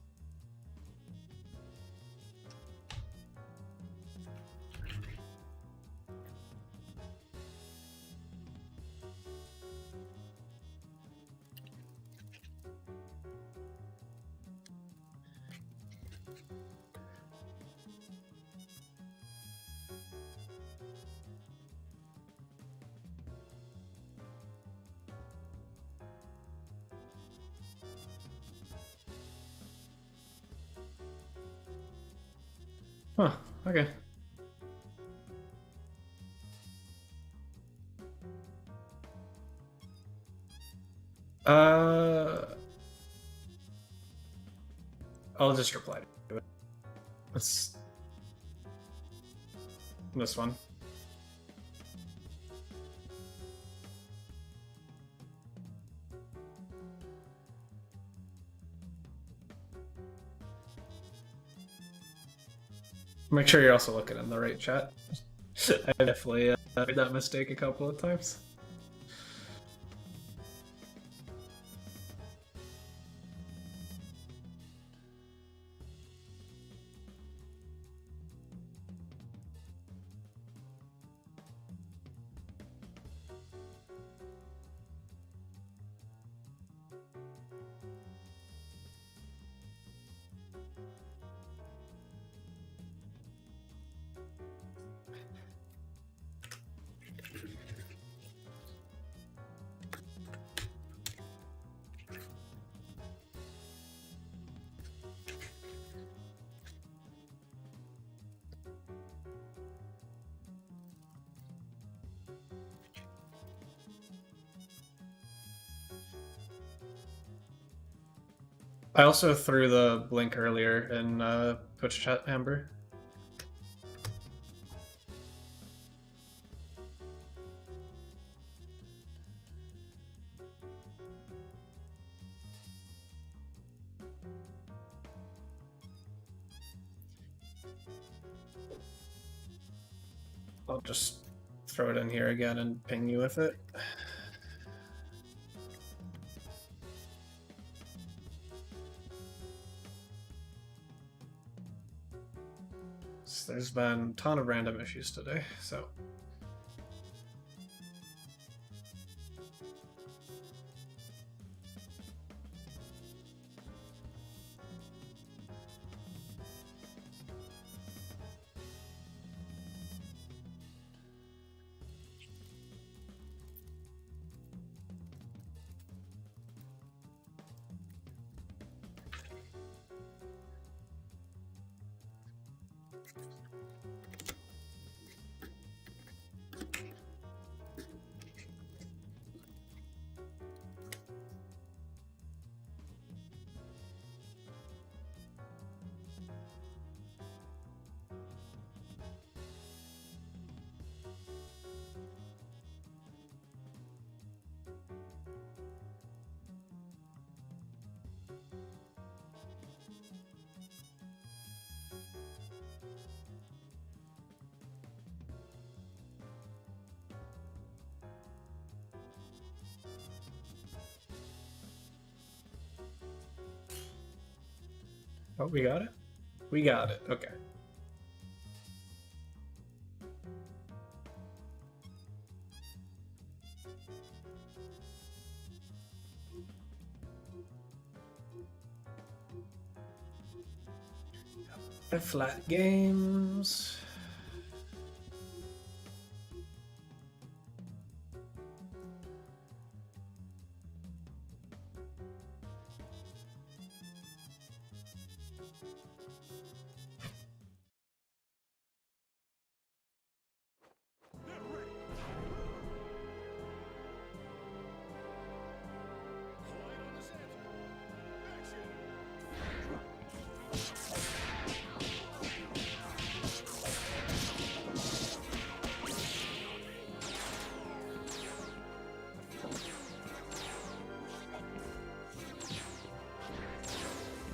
Huh, okay. I'll just reply to it. It's this one. Make sure you're also looking in the right chat. I definitely made that mistake a couple of times. I also threw the link earlier in Twitch chat, Amber. I'll just throw it in here again and ping you with it. So there's been a ton of random issues today, so. Oh, we got it? We got it, okay. The flat games. Quiet on the set. Action.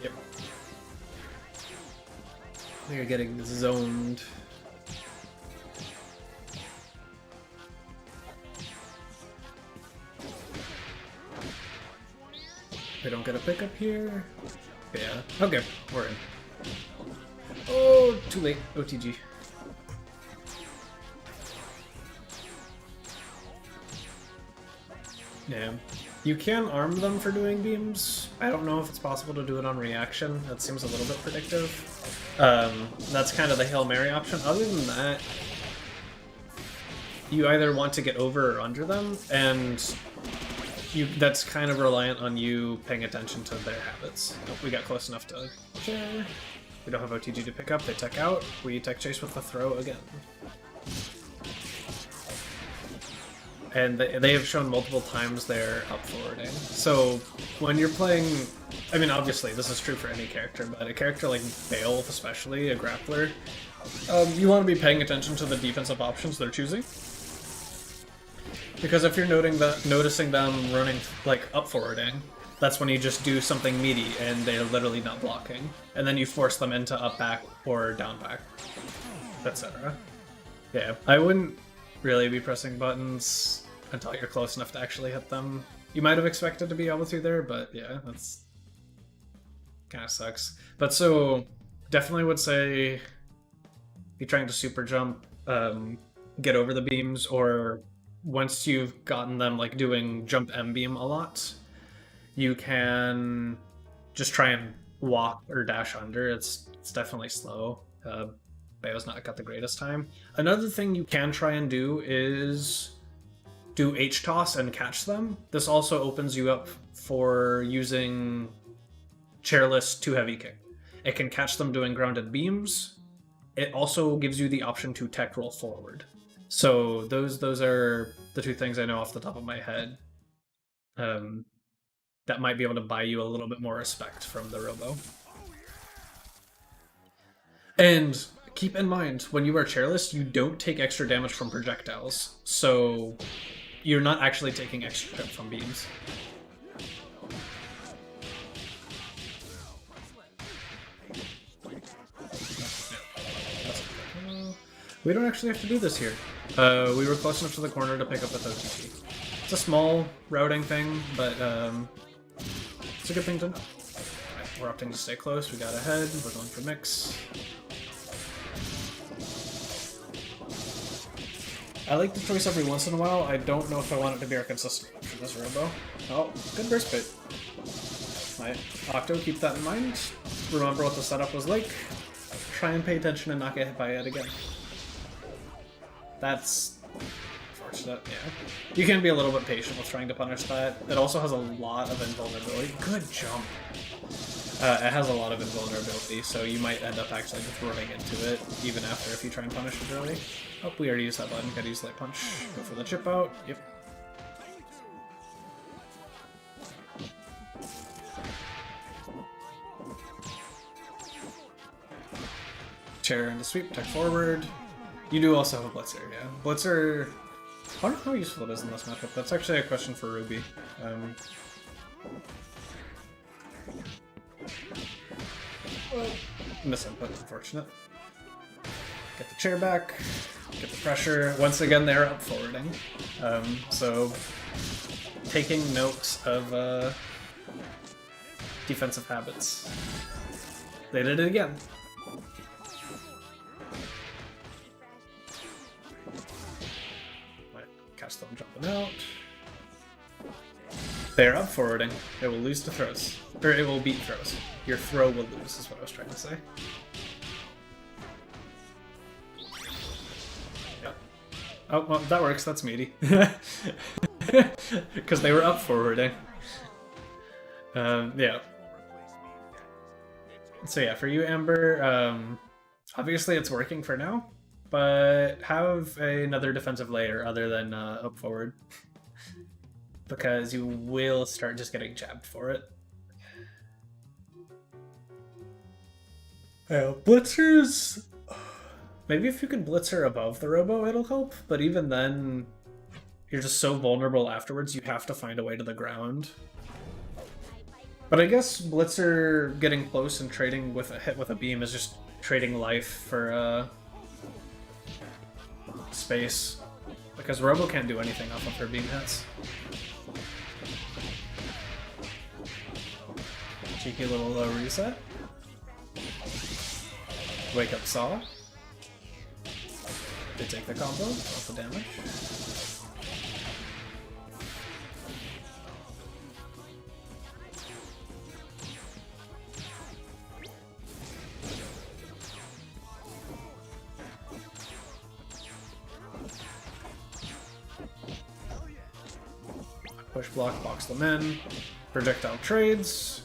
Yep. They're getting zoned. We don't get a pickup here. Yeah. Okay, we're in. Oh, too late. OTG. Yeah. You can arm them for doing beams. I don't know if it's possible to do it on reaction. That seems a little bit predictive. That's kind of the Hail Mary option. Other than that, you either want to get over or under them, and that's kind of reliant on you paying attention to their habits. Oh, we got close enough to share. We don't have OTG to pick up. They tech out. We tech chase with the throw again. And they have shown multiple times they're up forwarding. So when you're playing, I mean, obviously this is true for any character, but a character like Beowulf, especially a grappler, you want to be paying attention to the defensive options they're choosing. Because if you're noticing them running like up forwarding, that's when you just do something meaty and they're literally not blocking, and then you force them into up back or down back, etc. Yeah, I wouldn't really be pressing buttons until you're close enough to actually hit them. You might have expected to be able to there, but yeah, that's kind of sucks. But so definitely would say if you're trying to super jump, get over the beams, or once you've gotten them like doing jump M beam a lot, you can just try and walk or dash under. It's definitely slow. Bayo's not got the greatest time. Another thing you can try and do is do H-toss and catch them. This also opens you up for using chairless too heavy kick. It can catch them doing grounded beams. It also gives you the option to tech roll forward. So those are the two things I know off the top of my head. That that might be able to buy you a little bit more respect from the Robo. And keep in mind, when you are chairless, you don't take extra damage from projectiles, so you're not actually taking extra hit from beams. We don't actually have to do this here. We were close enough to the corner to pick up with OTG. It's a small routing thing, but it's a good thing to know. Right, we're opting to stay close. We got ahead. We're going for mix. I like the choice every once in a while. I don't know if I want it to be our consistent for this Robo. Oh, good burst bait. Right, Octo, keep that in mind. Remember what the setup was like. Try and pay attention and not get hit by it again. That's unfortunate, yeah. You can be a little bit patient with trying to punish that. It also has a lot of invulnerability. Good jump. It has a lot of invulnerability, so you might end up actually just running into it, even after if you try and punish it early. Oh, we already used that button. Gotta use Light Punch. Go for the chip out. Yep. Chair into sweep, tech forward. You do also have a Blitzer, yeah. Blitzer... I don't know how useful it is in this matchup. That's actually a question for Ruby. Misinput, unfortunate. Get the chair back, get the pressure. Once again, they're up forwarding. So, taking notes of defensive habits. They did it again. Caststone jumping out. They're up forwarding. It will lose to throws. Or it will beat throws. Your throw will lose, is what I was trying to say. Yep. Oh, well, that works. That's meaty. Because they were up forwarding. Yeah. So yeah, for you, Amber, obviously it's working for now. But have another defensive layer other than up forward. Because you will start just getting jabbed for it. Blitzers... Maybe if you can blitzer above the Robo, it'll help. But even then, you're just so vulnerable afterwards, you have to find a way to the ground. But I guess blitzer getting close and trading with a hit with a beam is just trading life for... space, because Robo can't do anything off of her beam hits. Cheeky little low reset. Wake up Saw. They take the combo, off the damage. Push block, box them in. Projectile trades.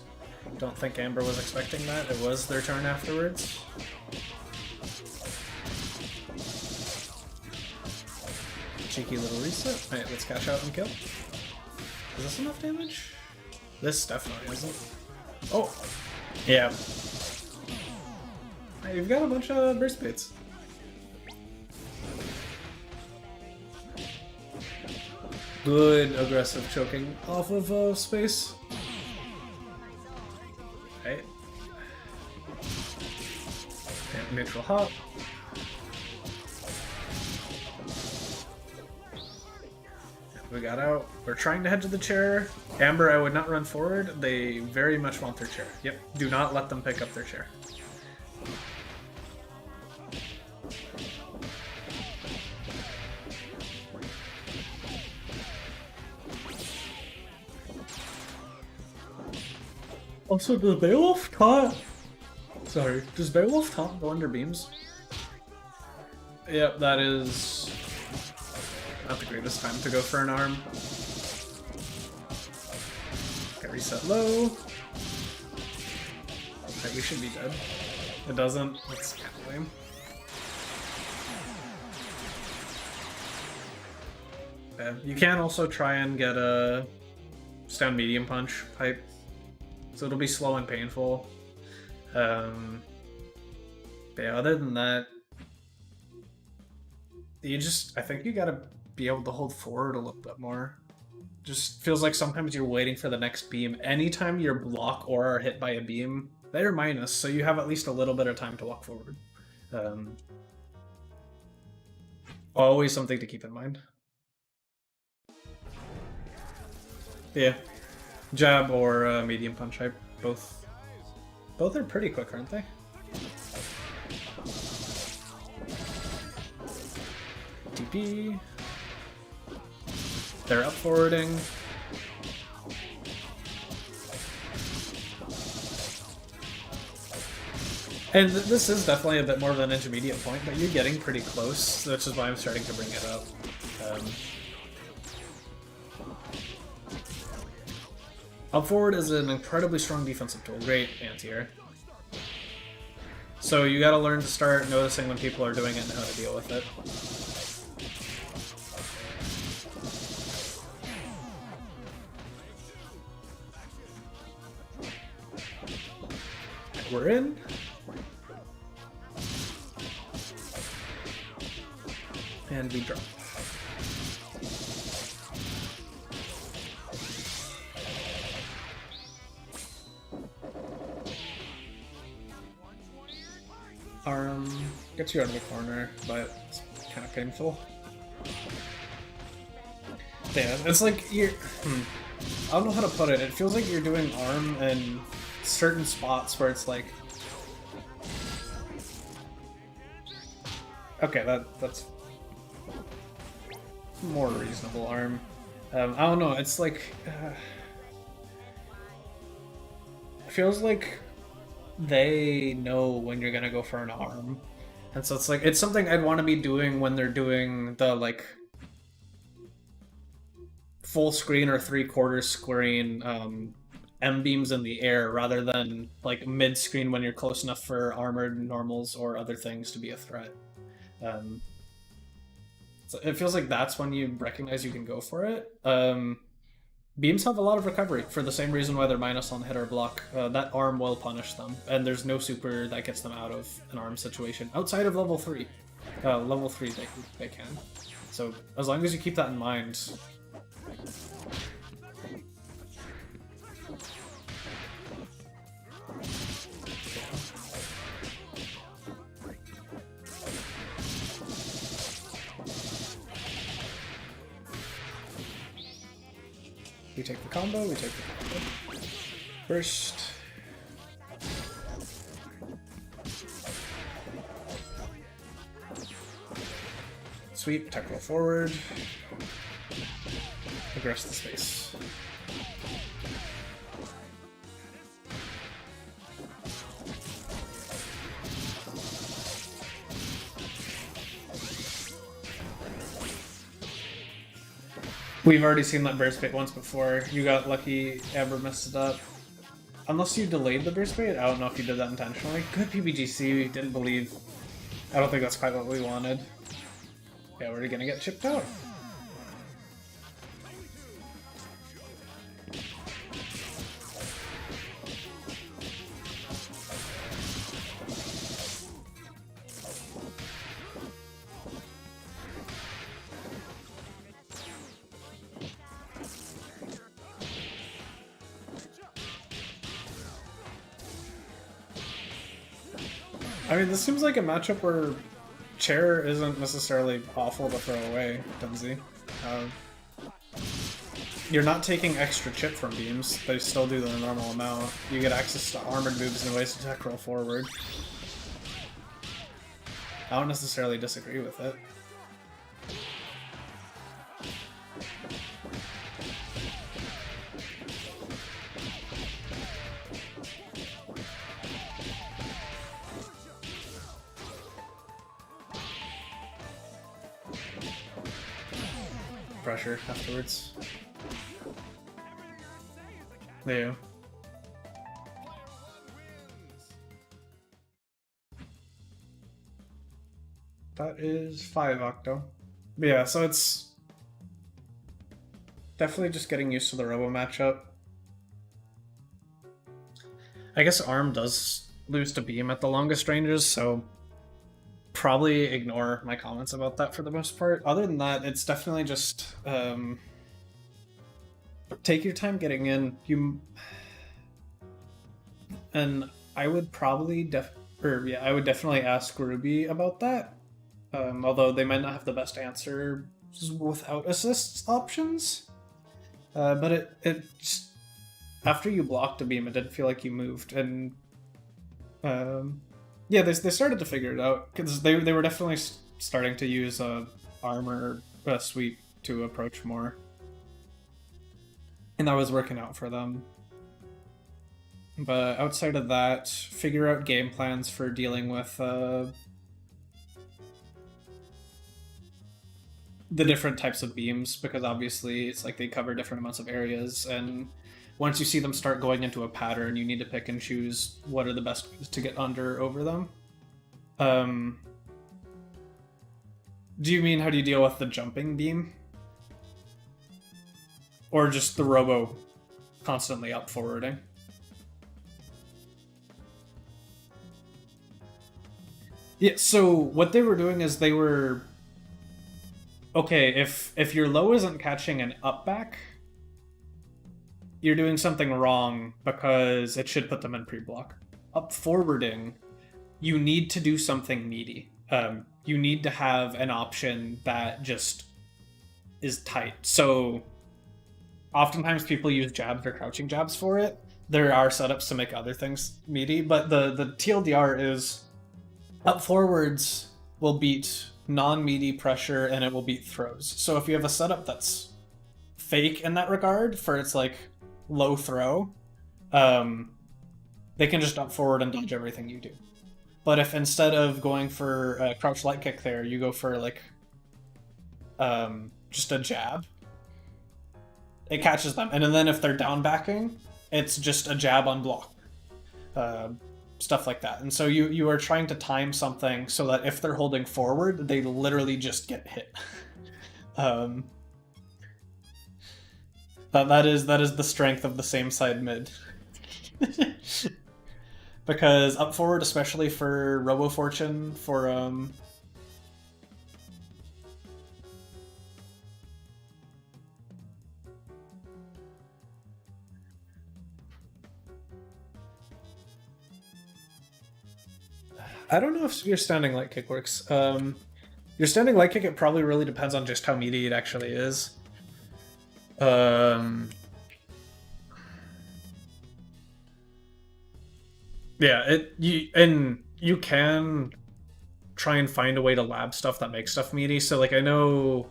Don't think Amber was expecting that. It was their turn afterwards. Cheeky little reset. Alright, let's cash out and kill. Is this enough damage? This definitely isn't. Oh! Yeah. Hey, you've got a bunch of burst baits. Good aggressive choking off of space. Right. And neutral hop. We got out. We're trying to head to the chair. Amber, I would not run forward. They very much want their chair. Yep. Do not let them pick up their chair. Also, does Beowulf taunt? Sorry, does Beowulf taunt go under beams? Yep, that is not the greatest time to go for an arm. Okay, reset low. Okay, we should be dead. It doesn't. That's kind of lame. You can also try and get a stand medium punch pipe. So it'll be slow and painful. But yeah, other than that, I think you gotta be able to hold forward a little bit more. Just feels like sometimes you're waiting for the next beam. Anytime you're block or are hit by a beam, they're minus, so you have at least a little bit of time to walk forward. Always something to keep in mind. Yeah, jab or medium punch type, both are pretty quick, aren't they? TP. They're up forwarding. And this is definitely a bit more of an intermediate point, but you're getting pretty close, which is why I'm starting to bring it up. Up forward is an incredibly strong defensive tool, great anti-air. So you gotta learn to start noticing when people are doing it and how to deal with it. We're in. And we drop. Arm gets you out of the corner, but it's kind of painful. Yeah, it's like you're... I don't know how to put it. It feels like you're doing arm in certain spots where it's like... Okay, that's more reasonable arm. I don't know, it's like... it feels like they know when you're gonna go for an arm. And so it's like, it's something I'd want to be doing when they're doing the, like, full screen or 3/4 screen M-beams in the air, rather than, like, mid-screen when you're close enough for armored normals or other things to be a threat. So it feels like that's when you recognize you can go for it. Beams have a lot of recovery for the same reason why they're minus on hit or block. That arm will punish them, and there's no super that gets them out of an arm situation outside of level 3. Level 3 they can. So as long as you keep that in mind. We take the combo, we take the combo. First. Sweep, tech roll forward. Aggress the space. We've already seen that burst bait once before. You got lucky, Amber messed it up. Unless you delayed the burst bait, I don't know if you did that intentionally. Good PBGC, we didn't believe. I don't think that's quite what we wanted. Yeah, we're gonna get chipped out. I mean, this seems like a matchup where chair isn't necessarily awful to throw away, Dunzy. You're not taking extra chip from beams, they still do the normal amount. You get access to armored moves and ways to tech roll forward. I don't necessarily disagree with it. Pressure afterwards. There you go. That is 5 Octo. But yeah, so it's... Definitely just getting used to the Robo matchup. I guess Arm does lose to Beam at the longest ranges, so probably ignore my comments about that for the most part. Other than that, it's definitely just take your time getting in. And I would probably I would definitely ask Ruby about that. Although they might not have the best answer without assists options. But it just, after you blocked a beam, it didn't feel like you moved, and yeah, they started to figure it out because they were definitely starting to use armor sweep to approach more, and that was working out for them. But outside of that, figure out game plans for dealing with the different types of beams, because obviously it's like they cover different amounts of areas, and once you see them start going into a pattern, you need to pick and choose what are the best ways to get under over them. Do you mean how do you deal with the jumping beam? Or just the Robo constantly up forwarding? Yeah, so what they were doing is they were... Okay, if your low isn't catching an up back, you're doing something wrong because it should put them in pre-block. Up forwarding, you need to do something meaty. You need to have an option that just is tight. So oftentimes people use jabs or crouching jabs for it. There are setups to make other things meaty, but the TLDR is up forwards will beat non-meaty pressure and it will beat throws. So if you have a setup that's fake in that regard, for its like low throw, they can just up forward and dodge everything you do. But if instead of going for a crouch light kick there, you go for like just a jab, it catches them. And then if they're down backing, it's just a jab on block. Stuff like that. And so you are trying to time something so that if they're holding forward, they literally just get hit. That is the strength of the same side mid. Because up forward, especially for Robo Fortune, for I don't know if your standing light kick works. Your standing light kick, it probably really depends on just how meaty it actually is. Yeah, you can try and find a way to lab stuff that makes stuff meaty. So like I know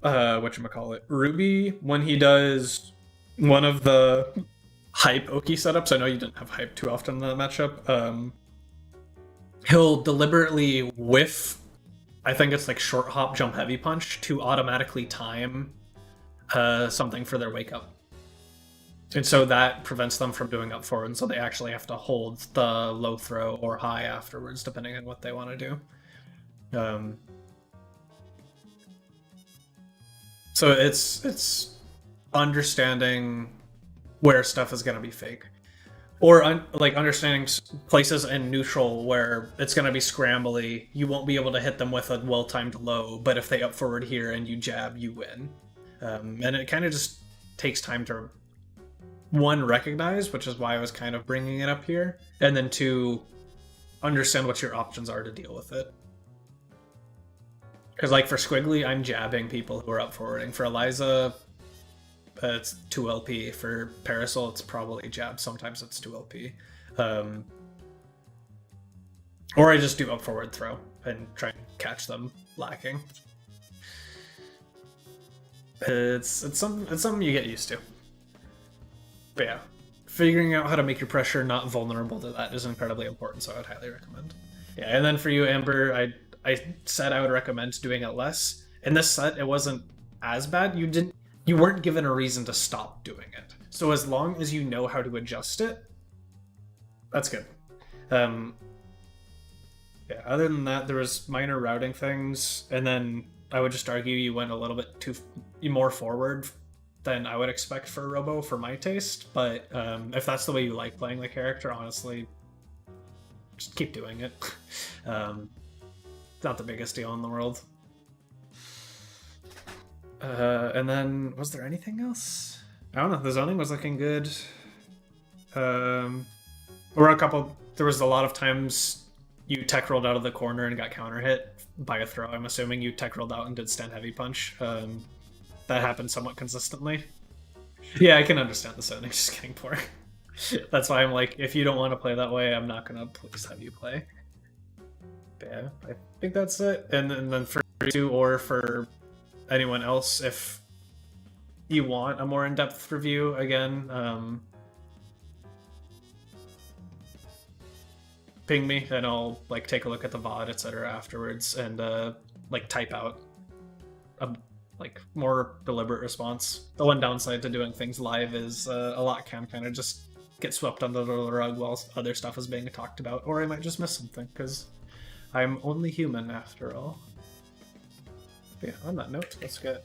whatchamacallit, Ruby, when he does one of the hype Oki setups, I know you didn't have hype too often in that matchup, he'll deliberately whiff, I think it's like short hop jump heavy punch, to automatically time something for their wake up. And so that prevents them from doing up forward, and so they actually have to hold the low throw or high afterwards, depending on what they want to do. So it's understanding where stuff is going to be fake. Or like understanding places in neutral where it's going to be scrambly, you won't be able to hit them with a well-timed low, but if they up forward here and you jab, you win. And it kind of just takes time to, one, recognize, which is why I was kind of bringing it up here, and then two, understand what your options are to deal with it. Because like for Squiggly, I'm jabbing people who are up forwarding. For Eliza, it's 2 LP. For Parasol, it's probably jab. Sometimes it's 2 LP. Or I just do up forward throw and try and catch them lacking. It's something you get used to. But yeah, figuring out how to make your pressure not vulnerable to that is incredibly important, so I would highly recommend. Yeah, and then for you, Amber, I said I would recommend doing it less. In this set, it wasn't as bad. You weren't given a reason to stop doing it. So as long as you know how to adjust it, that's good. Yeah, other than that, there was minor routing things, and then I would just argue you went a little bit too more forward than I would expect for Robo for my taste. But if that's the way you like playing the character, honestly, just keep doing it. Not the biggest deal in the world. And then, was there anything else? I don't know. The zoning was looking good. There was a lot of times you tech rolled out of the corner and got counter hit by a throw. I'm assuming you tech rolled out and did stand heavy punch. That happened somewhat consistently. Yeah, I can understand the zoning just getting poor. That's why I'm like, if you don't want to play that way, I'm not gonna please have you play. But yeah, I think that's it. And then for you or for anyone else, if you want a more in-depth review, again, ping me and I'll like take a look at the VOD, etc. afterwards and like type out a like more deliberate response. The one downside to doing things live is a lot can kind of just get swept under the rug while other stuff is being talked about, or I might just miss something because I'm only human after all. But yeah, on that note, let's get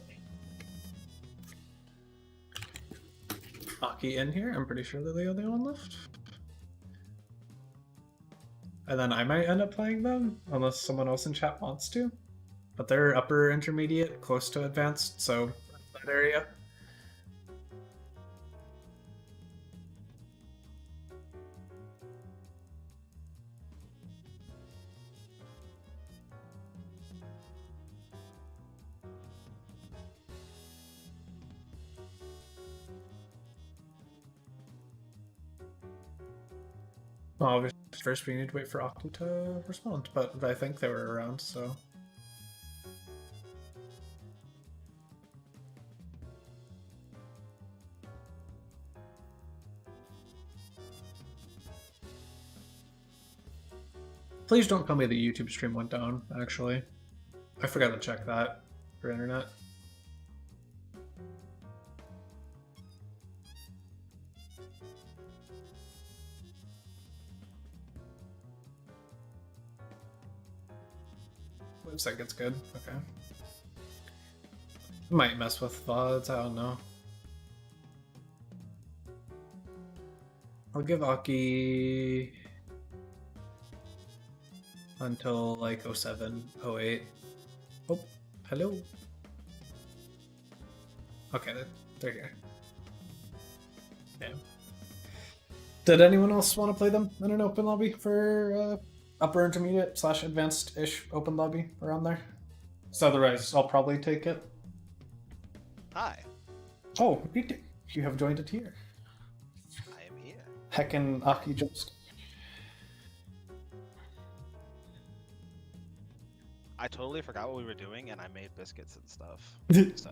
Aki in here. I'm pretty sure they're the only one left. And then I might end up playing them, unless someone else in chat wants to. But they're upper intermediate, close to advanced, so that area. Well, obviously, first we need to wait for Aki to respond, but I think they were around, so... Please don't tell me the YouTube stream went down, actually. I forgot to check that for internet. Looks like it's good. Okay. Might mess with VODs, I don't know. I'll give Aki until like 07, 08. Oh, hello. Okay, they're here. Yeah. Did anyone else want to play them in an open lobby for upper intermediate / advanced-ish open lobby around there? So otherwise, I'll probably take it. Hi. Oh, you have joined it here. I am here. Heckin' Aki just. I totally forgot what we were doing, and I made biscuits and stuff. So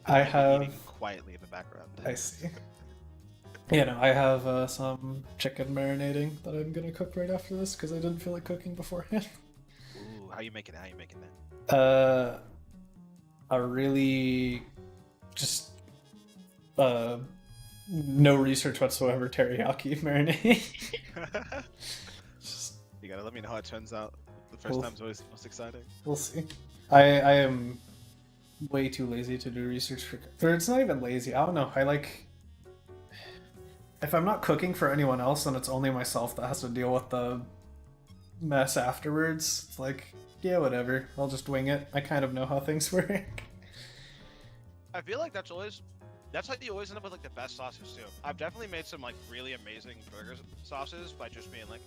I I've been have. eating quietly in the background. I see. Yeah, no, I have some chicken marinating that I'm gonna cook right after this because I didn't feel like cooking beforehand. Ooh, how you making it? How you making it? A really just no research whatsoever teriyaki marinade. Just You gotta let me know how it turns out. The first Cool. time's always the most exciting. we'll see. I am way too lazy to do research for. Or it's not even lazy. I don't know. I like. If I'm not cooking for anyone else, then it's only myself that has to deal with the mess afterwards. It's like, yeah, whatever. I'll just wing it. I kind of know how things work. I feel like that's how you always end up with like the best sauces too. I've definitely made some like really amazing burger sauces by just being like,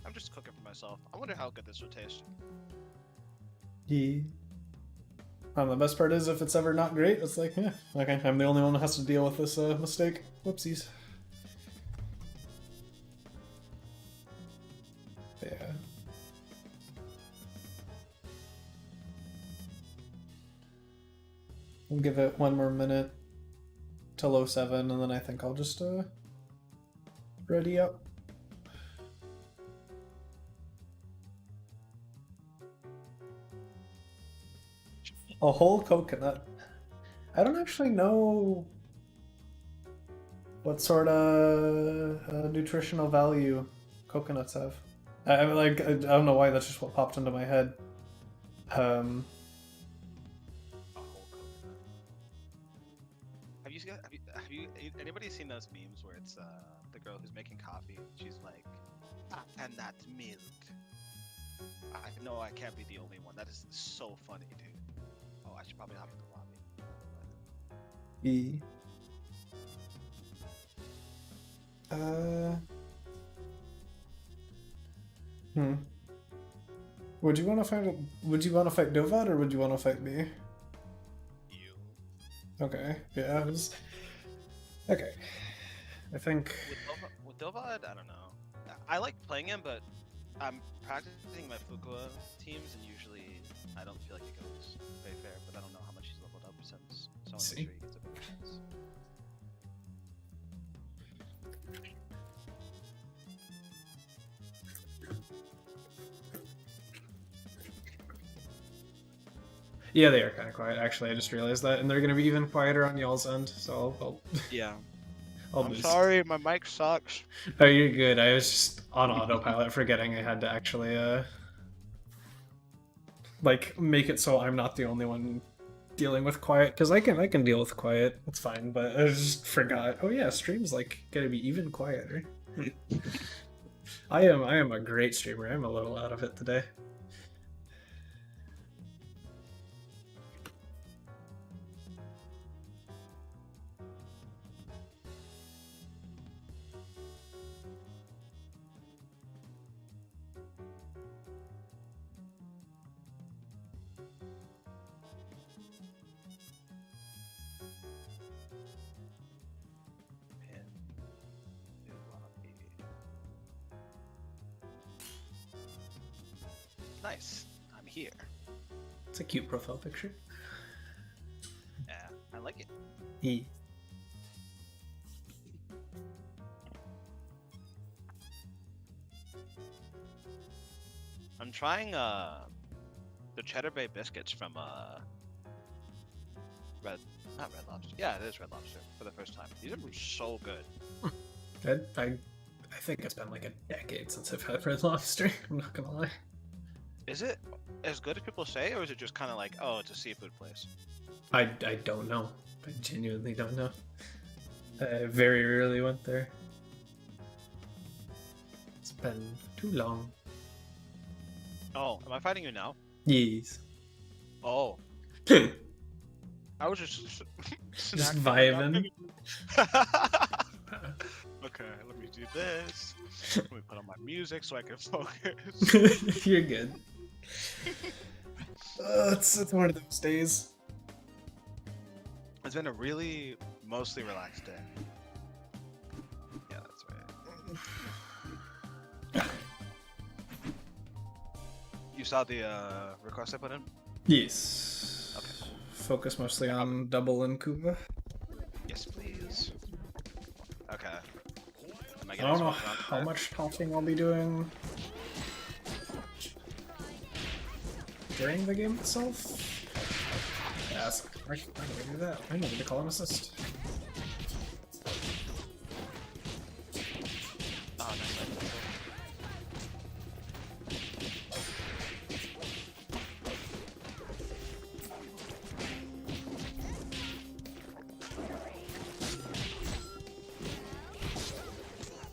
I'm just cooking for myself. I wonder how good this would taste. Yeah. The best part is if it's ever not great, it's like, yeah, okay, I'm the only one who has to deal with this mistake. Whoopsies. Yeah. We'll give it one more minute till 07, and then I think I'll just ready up. A whole coconut. I don't actually know what sort of nutritional value coconuts have. I don't know why, that's just what popped into my head. A whole coconut. anybody seen those memes where it's the girl who's making coffee? She's like, and that milk. I know I can't be the only one. That is so funny, dude. Oh, I should probably hop in the lobby. E. Would you want to fight? Would you want to fight Dovad or would you want to fight me? You. Okay. Yeah. Okay. I think. With Dovad, I don't know. I like playing him, but I'm practicing my Fukua teams, and usually I don't feel like it goes very fair. But I don't know how much he's leveled up since. So I want to make sure he gets a better chance. Yeah, they are kind of quiet. Actually, I just realized that, and they're gonna be even quieter on y'all's end. So I'll Yeah. I'll I'm boost. sorry, my mic sucks. Oh, you're good. I was just on autopilot, forgetting I had to actually like make it so I'm not the only one dealing with quiet, because I can deal with quiet. It's fine, but I just forgot. Oh yeah, stream's like gonna be even quieter. I am a great streamer. I'm a little out of it today. Nice. I'm here. It's a cute profile picture. Yeah, I like it. E. I'm trying the Cheddar Bay biscuits from not Red Lobster. Yeah, it is Red Lobster for the first time. These are so good. I think it's been like a decade since I've had Red Lobster. I'm not gonna lie. Is it as good as people say, or is it just kind of like, oh, it's a seafood place? I don't know. I genuinely don't know. I very rarely went there. It's been too long. Oh, am I fighting you now? Yes. Oh, I was just Just snacking. vibing. Okay, let me do this. Let me put on my music so I can focus. You're good. It's one of those days. It's been a really mostly relaxed day. Yeah, that's right. You saw the request I put in? Yes. Okay. Focus mostly on double and Kuba. Yes, please. Okay. Am I don't know how much talking I'll be doing during the game itself. Ask. I need to do that. I need to call an assist. Oh, nice.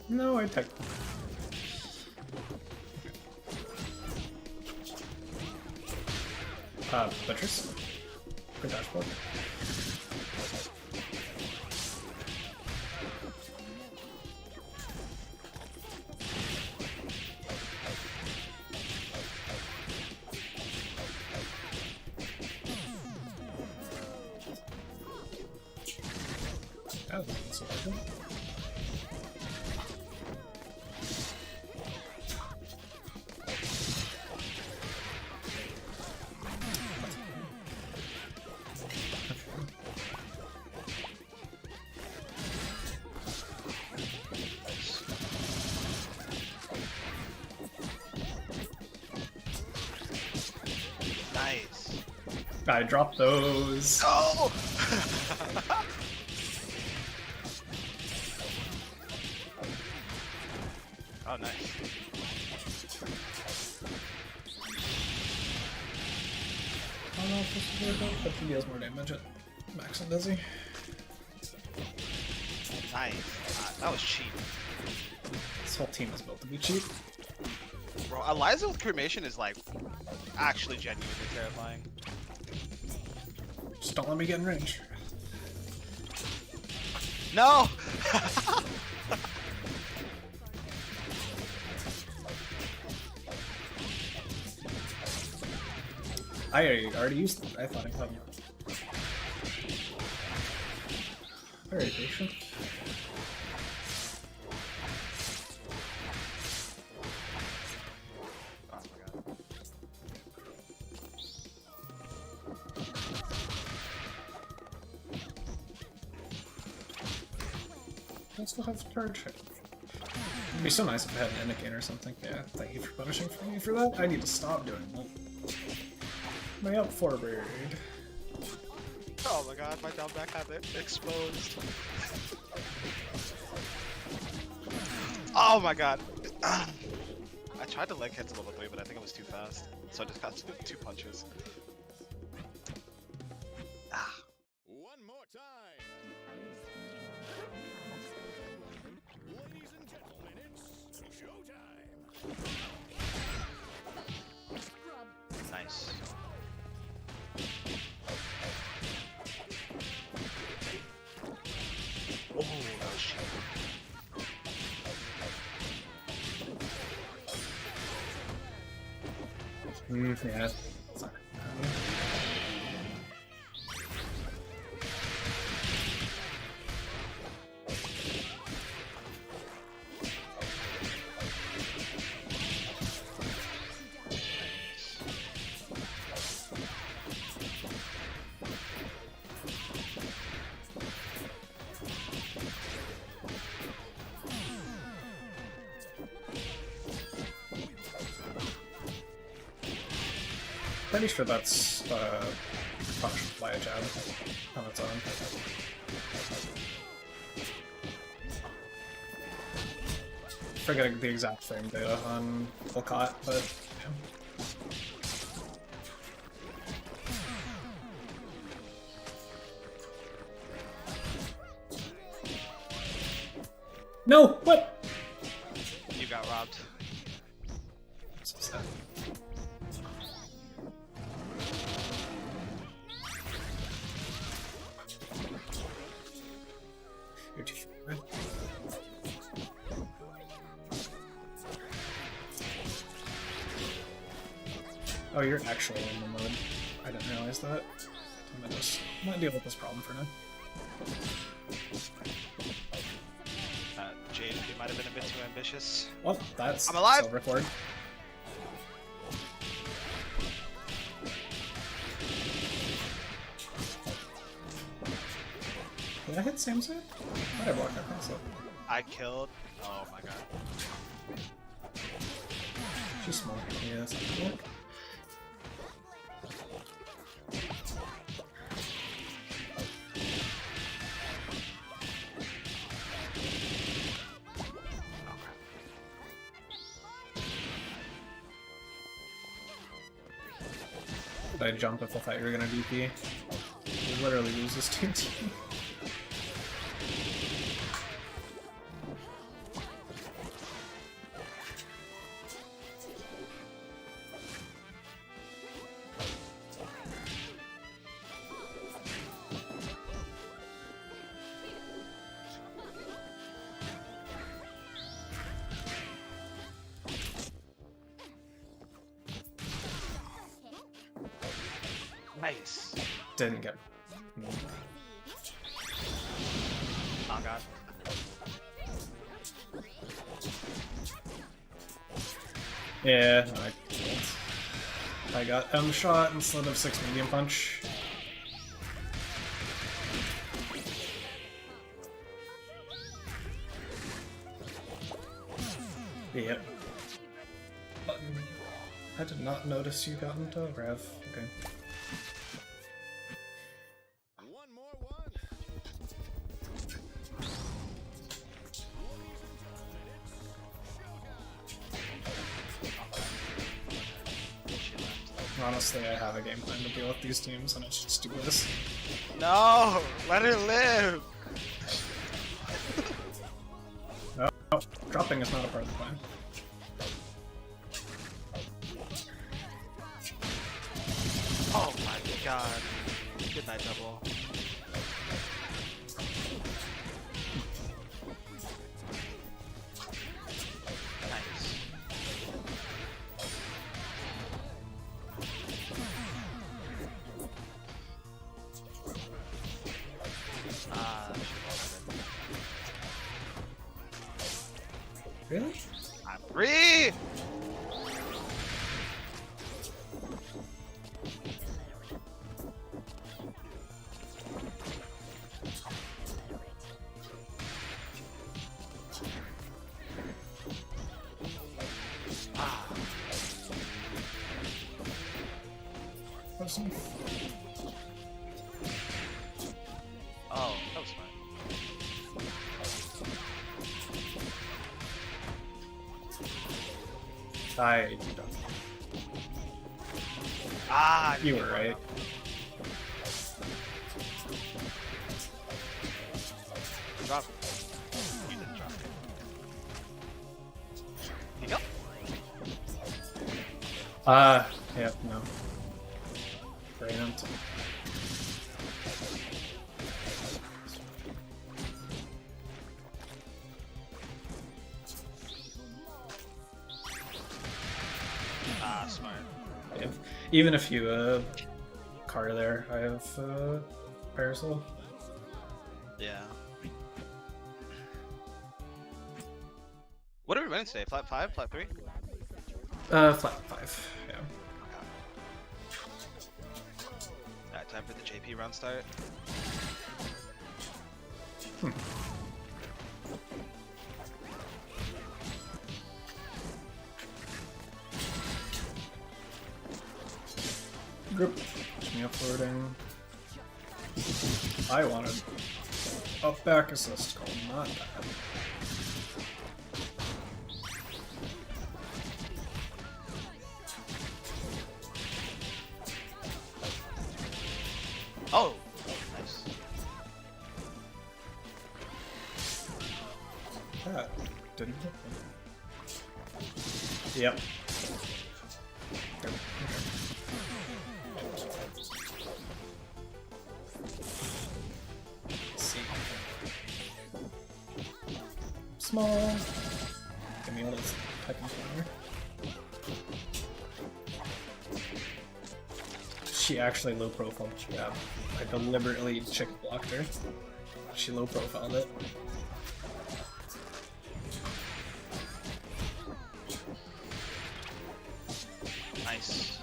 No, I tech. Buttress? Good dashboard. That was so good. Nice. I dropped those. Oh! Oh, nice. I don't know if this is worth it, but he deals more damage at max and does he? Nice. That was cheap. This whole team is built to be cheap. Bro, Eliza with cremation is like actually genuinely terrifying. Just don't let me get in range. No! I already used it. I thought I had it. Very patient. Oh my god. I still have charge. It'd be so nice if I had an Anakin or something. Yeah, thank you for punishing me for that. I need to stop doing that. My up forward. Oh my god, my down back habit exposed. Oh my god. I tried to leg hit to level 3, but I think it was too fast. So I just got two punches. Ah. One more time. Ladies and gentlemen, it's showtime. Nice. Oh, that was shit. Yeah. Sorry. Pretty sure that's punished by a jab on its own. Forgetting the exact frame data on Volcott, but yeah. No! What? You got robbed. So sad. You're too right? Oh, you're actually in the mode. I didn't realize that. I'm gonna deal with this problem for now. Jade, you might have been a bit too ambitious. Well, that's I'm alive! silver cord. Did I hit same side? I blocked that cross up. I killed. Oh my god. She's small. Yeah, that's not gonna work. Did I jump if I thought you were gonna DP? You literally lose this team. Nice. Didn't get. Oh god. Yeah, I got M shot instead of 6 medium punch. Yep. Button. I did not notice you got into Rev. Okay. One more one. She left. Honestly, I have a game plan to deal with these teams, and it's just do this. No! Let her live! dropping is not a part of the plan. Oh my god. Good night, double. Nice. Really? I'm free! Awesome. Oh, that was fine. I Ah, You were right. Drop. You didn't drop. You go. Yeah, no. Brilliant. Ah, smart. Even if you car there, I have Parasol. Yeah. What are we running today? Flat 5? Flat 3? Flat 5, yeah. Alright, time for the JP run start. Group. Me uploading. I wanted a back assist call, not that. Oh! Nice. That didn't hit me. Yep. Small. Give me all this typing power. She actually low profiled. Yeah, I deliberately chick blocked her. She low profiled it. Nice.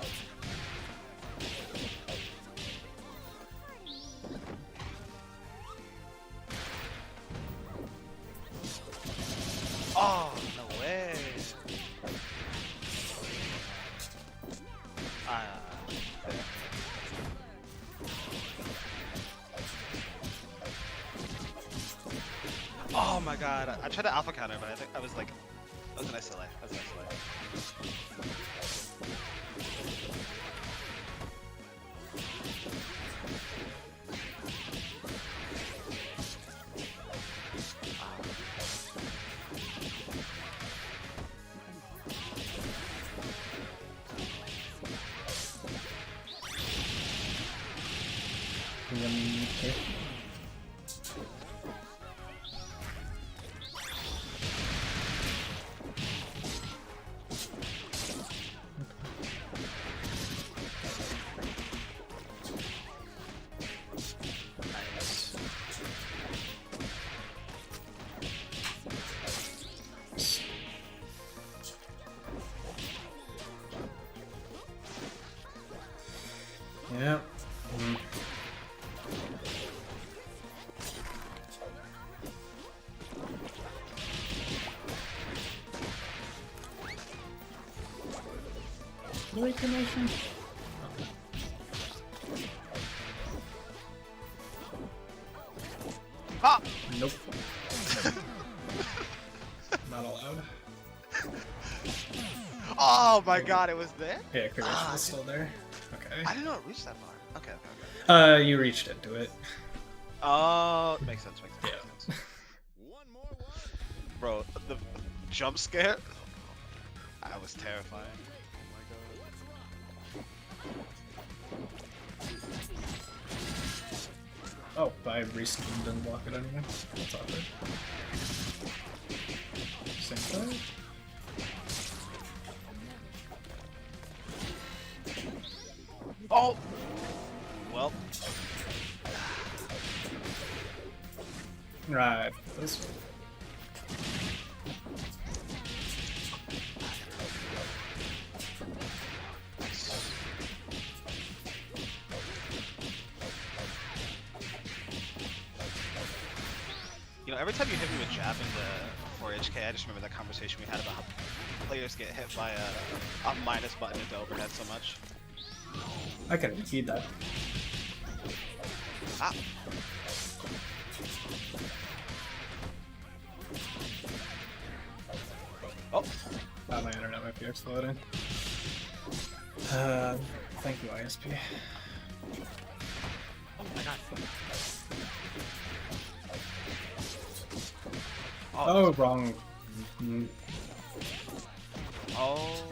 Oh, no way. Oh my god, I tried to alpha counter, but I think I was like, that was a nice delay. That was a nice delay. Okay. Nice. Yeah. Reclamation? Ah! Nope. Not allowed. Oh my god, it was there? Yeah, creation is still there. Okay. I didn't know it reached that far. Okay, okay, okay. You reached into it. Oh, makes sense, makes sense. Yeah. Makes sense. One more one. Bro, the jump scare? I was terrified. Oh, I reskinned and block it anyway. That's awkward. Same side. Oh! Well, Right. This one. you know, every time you hit me with jab in the 4HK, I just remember that conversation we had about how players get hit by a minus button into overhead so much. I can heed that. Ah! Oh! My internet might be exploding. Thank you, ISP. Oh my god. Oh, wrong. Mm. Oh.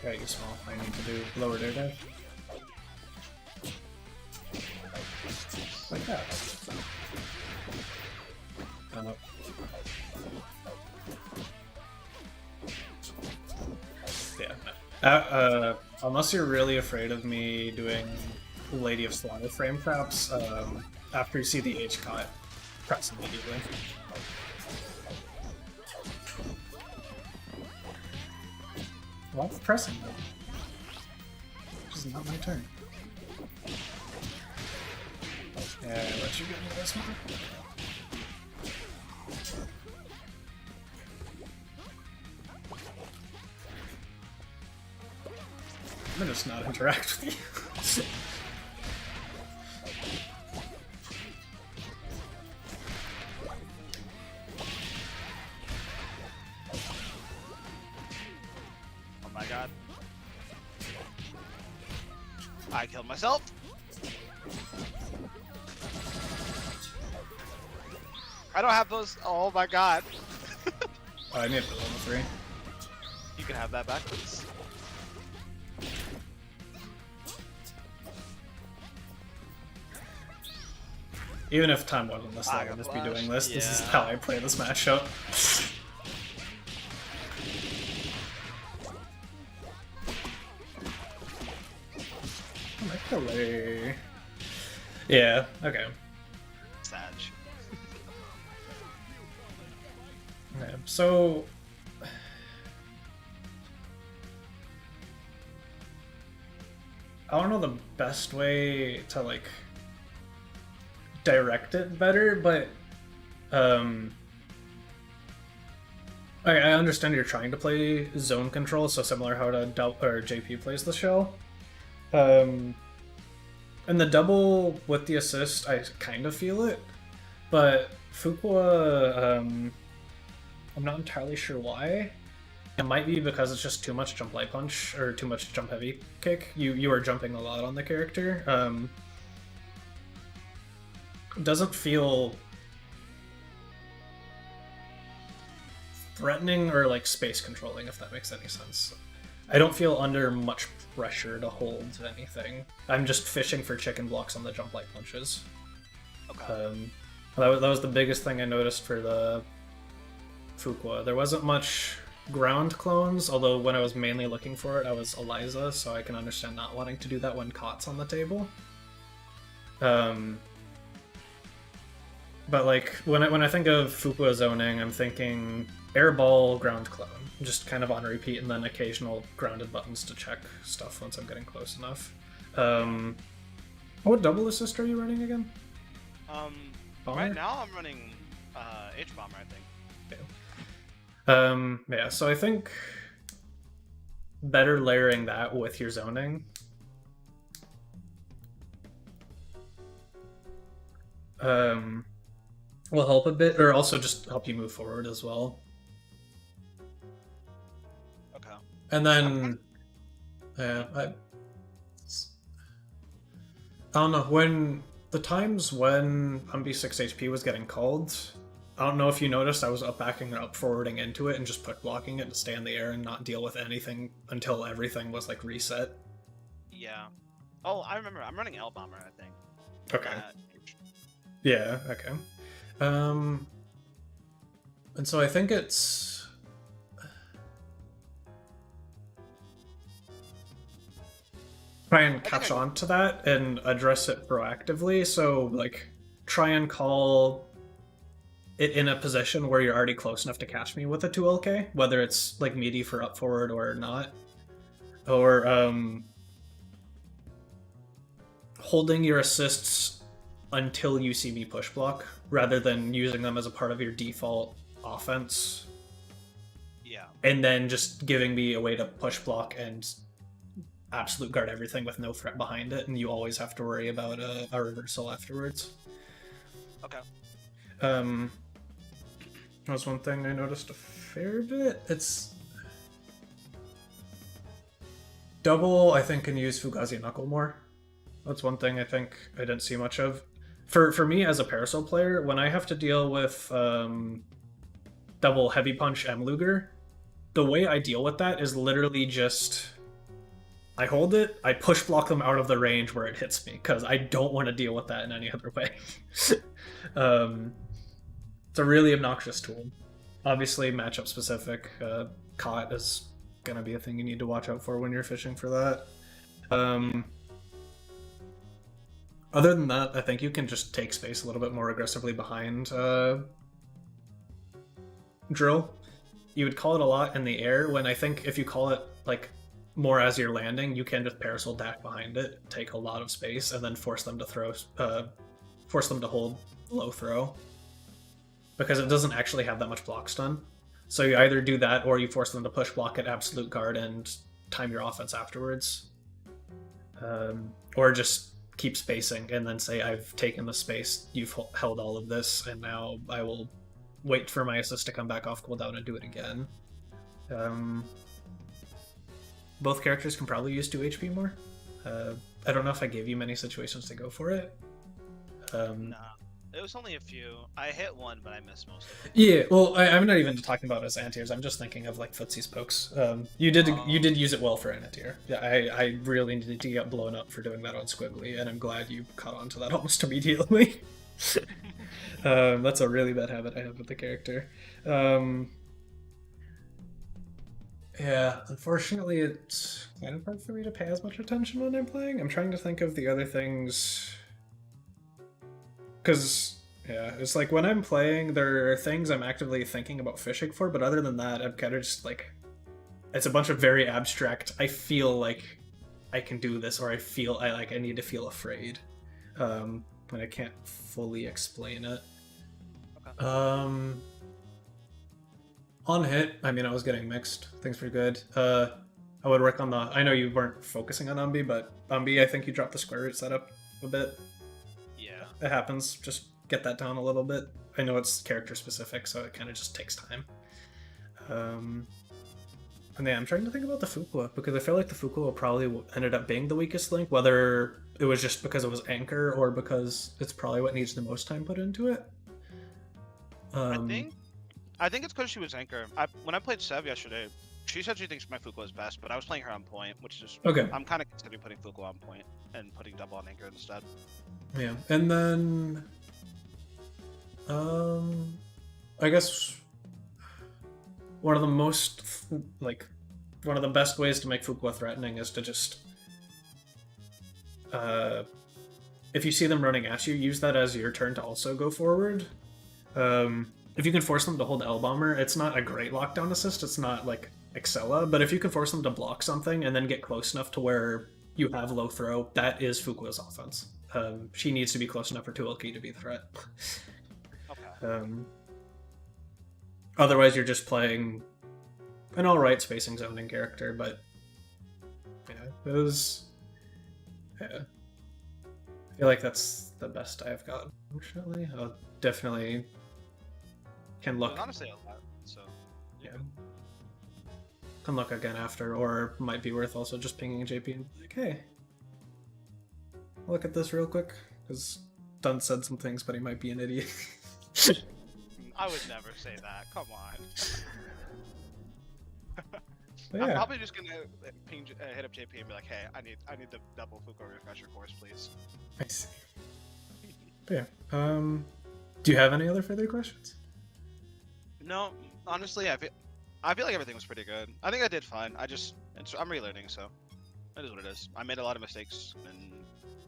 Okay, you small. I need to do lower air dive. Like that. Yeah. Unless you're really afraid of me doing Lady of Slaughter frame traps, after you see the H cut, press immediately. Why pressing them? This is not my turn. Yeah, I'll let you get into this one. I'm gonna just not interact with you. Oh my god. I killed myself. I don't have those. Oh my god. Oh, I need the level 3. You can have that back, please. Even if time wasn't this, I I would got just be flash. doing this. This is Yeah. how I play this matchup. Play. Yeah, okay. Sag. Okay, so I don't know the best way to like direct it better, but I understand you're trying to play zone control, so similar how to JP plays the shell. And the double with the assist, I kind of feel it, but Fuqua, I'm not entirely sure why. It might be because it's just too much jump light punch or too much jump heavy kick. You are jumping a lot on the character. Doesn't feel threatening or like space controlling, if that makes any sense. I don't feel under much pressure to hold anything. I'm just fishing for chicken blocks on the jump light punches. Okay. That was the biggest thing I noticed for the Fuqua. There wasn't much ground clones, although when I was mainly looking for it, I was Eliza, so I can understand not wanting to do that when Kot's on the table. But like when I think of Fuqua zoning, I'm thinking airball, ground clone, just kind of on repeat, and then occasional grounded buttons to check stuff once I'm getting close enough. What double assist are you running again? Bomber? Right now I'm running H-Bomber, I think. Yeah, so I think better layering that with your zoning. will help a bit, or also just help you move forward as well. Okay. And then, yeah, I don't know, when the times when MB6 HP was getting called, I don't know if you noticed, I was up backing or up forwarding into it and just put blocking it to stay in the air and not deal with anything until everything was like reset. Yeah. Oh, I remember. I'm running L Bomber, I think. Okay. Yeah, okay. And so I think it's try and catch on to that and address it proactively. So like try and call it in a position where you're already close enough to catch me with a 2LK, whether it's like meaty for up forward or not. Or holding your assists until you see me push block, rather than using them as a part of your default offense. Yeah. And then just giving me a way to push block and absolute guard everything with no threat behind it, and you always have to worry about a reversal afterwards. Okay. That was one thing I noticed a fair bit. It's double, I think, can use Fugazi Knuckle more. That's one thing I think I didn't see much of. For me as a Parasol player, when I have to deal with double Heavy Punch M Luger, the way I deal with that is literally just I hold it, I push block them out of the range where it hits me, because I don't want to deal with that in any other way. It's a really obnoxious tool. Obviously, matchup specific. Caught is going to be a thing you need to watch out for when you're fishing for that. Other than that, I think you can just take space a little bit more aggressively behind Drill. You would call it a lot in the air, when I think if you call it like more as you're landing, you can just Parasol dash behind it, take a lot of space, and then force them to throw, force them to hold low throw. Because it doesn't actually have that much block stun. So you either do that, or you force them to push block at absolute guard and time your offense afterwards. Or just keep spacing and then say, I've taken the space, you've held all of this, and now I will wait for my assist to come back off cooldown and do it again. Both characters can probably use 2 HP more. I don't know if I gave you many situations to go for it. Nah. It was only a few. I hit one, but I missed most of it. Yeah, well, I'm not even talking about as anti-airs. I'm just thinking of like footsie spokes. You did use it well for anti-air. Yeah, I really needed to get blown up for doing that on Squiggly, and I'm glad you caught on to that almost immediately. That's a really bad habit I have with the character. Yeah, unfortunately, it's kind of hard for me to pay as much attention when I'm playing. I'm trying to think of the other things. Because, yeah, it's like when I'm playing, there are things I'm actively thinking about fishing for, but other than that, I'm kind of just like, it's a bunch of very abstract, I feel like I can do this, or I feel I need to feel afraid, when I can't fully explain it. Okay. On hit, I mean, I was getting mixed. Things were good. I would work on the, I know you weren't focusing on Umbi, but Umbi, I think you dropped the square root setup a bit. It happens. Just get that down a little bit. I know it's character specific, so it kind of just takes time. And yeah, I'm trying to think about the Fukua, because I feel like the Fukua probably ended up being the weakest link, whether it was just because it was Anchor or because it's probably what needs the most time put into it. I think it's because she was Anchor. When I played Sev yesterday, she said she thinks my Fukua is best, but I was playing her on point, which is okay. I'm kind of considering putting Fukua on point and putting double on Anchor instead. Yeah, and then I guess one of the best ways to make Fukua threatening is to just if you see them running at you, use that as your turn to also go forward. If you can force them to hold L Bomber, it's not a great lockdown assist, it's not like Excella, but if you can force them to block something and then get close enough to where you have low throw, that is Fukua's offense. She needs to be close enough for 2LK to be a threat. Okay. Otherwise, you're just playing an alright spacing zoning character, but yeah, it was... Yeah. feel like that's the best I've got, unfortunately. I'll definitely can look. There's honestly a lot, so Yeah. Can look again after, or might be worth also just pinging JP and be like, hey, look at this real quick, because Dunn said some things, but he might be an idiot. I would never say that. Come on. But I'm yeah, probably just gonna hit up JP and be like, hey, I need the double Fuko refresher course, please. I see. But yeah, do you have any other further questions? No, honestly, I feel like everything was pretty good. I think I did fine. I'm relearning, so it is what it is. I made a lot of mistakes, and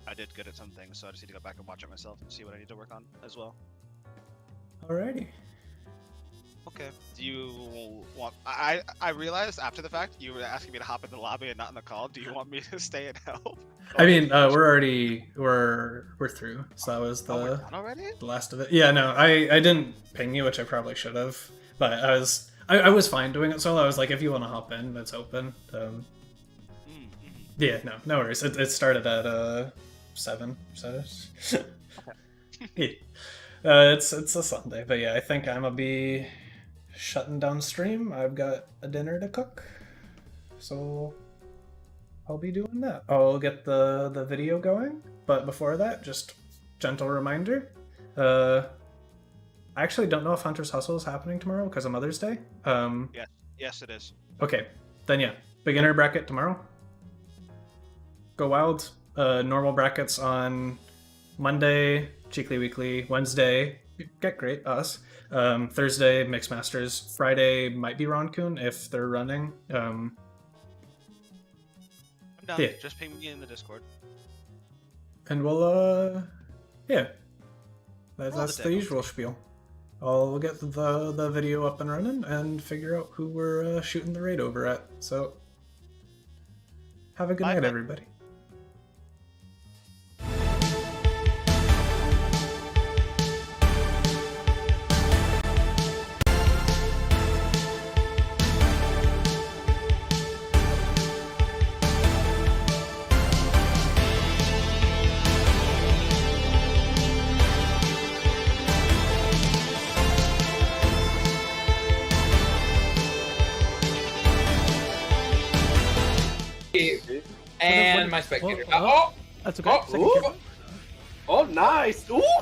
I did good at some things, so I just need to go back and watch it myself and see what I need to work on as well. Alrighty. Okay. Do you want? I realized after the fact you were asking me to hop in the lobby and not in the call. Do you want me to stay and help? I mean, we're through, so that was Oh, we're the done already? last of it. Yeah, no, I didn't ping you, which I probably should have, but I was fine doing it solo. I was like, if you want to hop in, it's open. Yeah, no worries. It started at 7, so yeah. It's a Sunday, but yeah, I think I'm gonna be shutting down stream. I've got a dinner to cook, so I'll be doing that. I'll get the video going, but before that, just gentle reminder. I actually don't know if Hunter's Hustle is happening tomorrow because of Mother's Day. Yes, it is. Okay, then yeah, beginner bracket tomorrow. Go wild. Normal brackets on Monday, Cheekly Weekly, Wednesday, Get Great, us. Thursday, Mix Masters. Friday might be Roncoon if they're running. I'm done. Yeah. Just ping me in the Discord. And we'll, yeah. That's Roll the the usual spiel. I'll get the video up and running and figure out who we're shooting the raid over at. So, have a good Bye, night, bye. everybody. And my spectator. That's okay. Oh, ooh. Oh, nice. Ooh.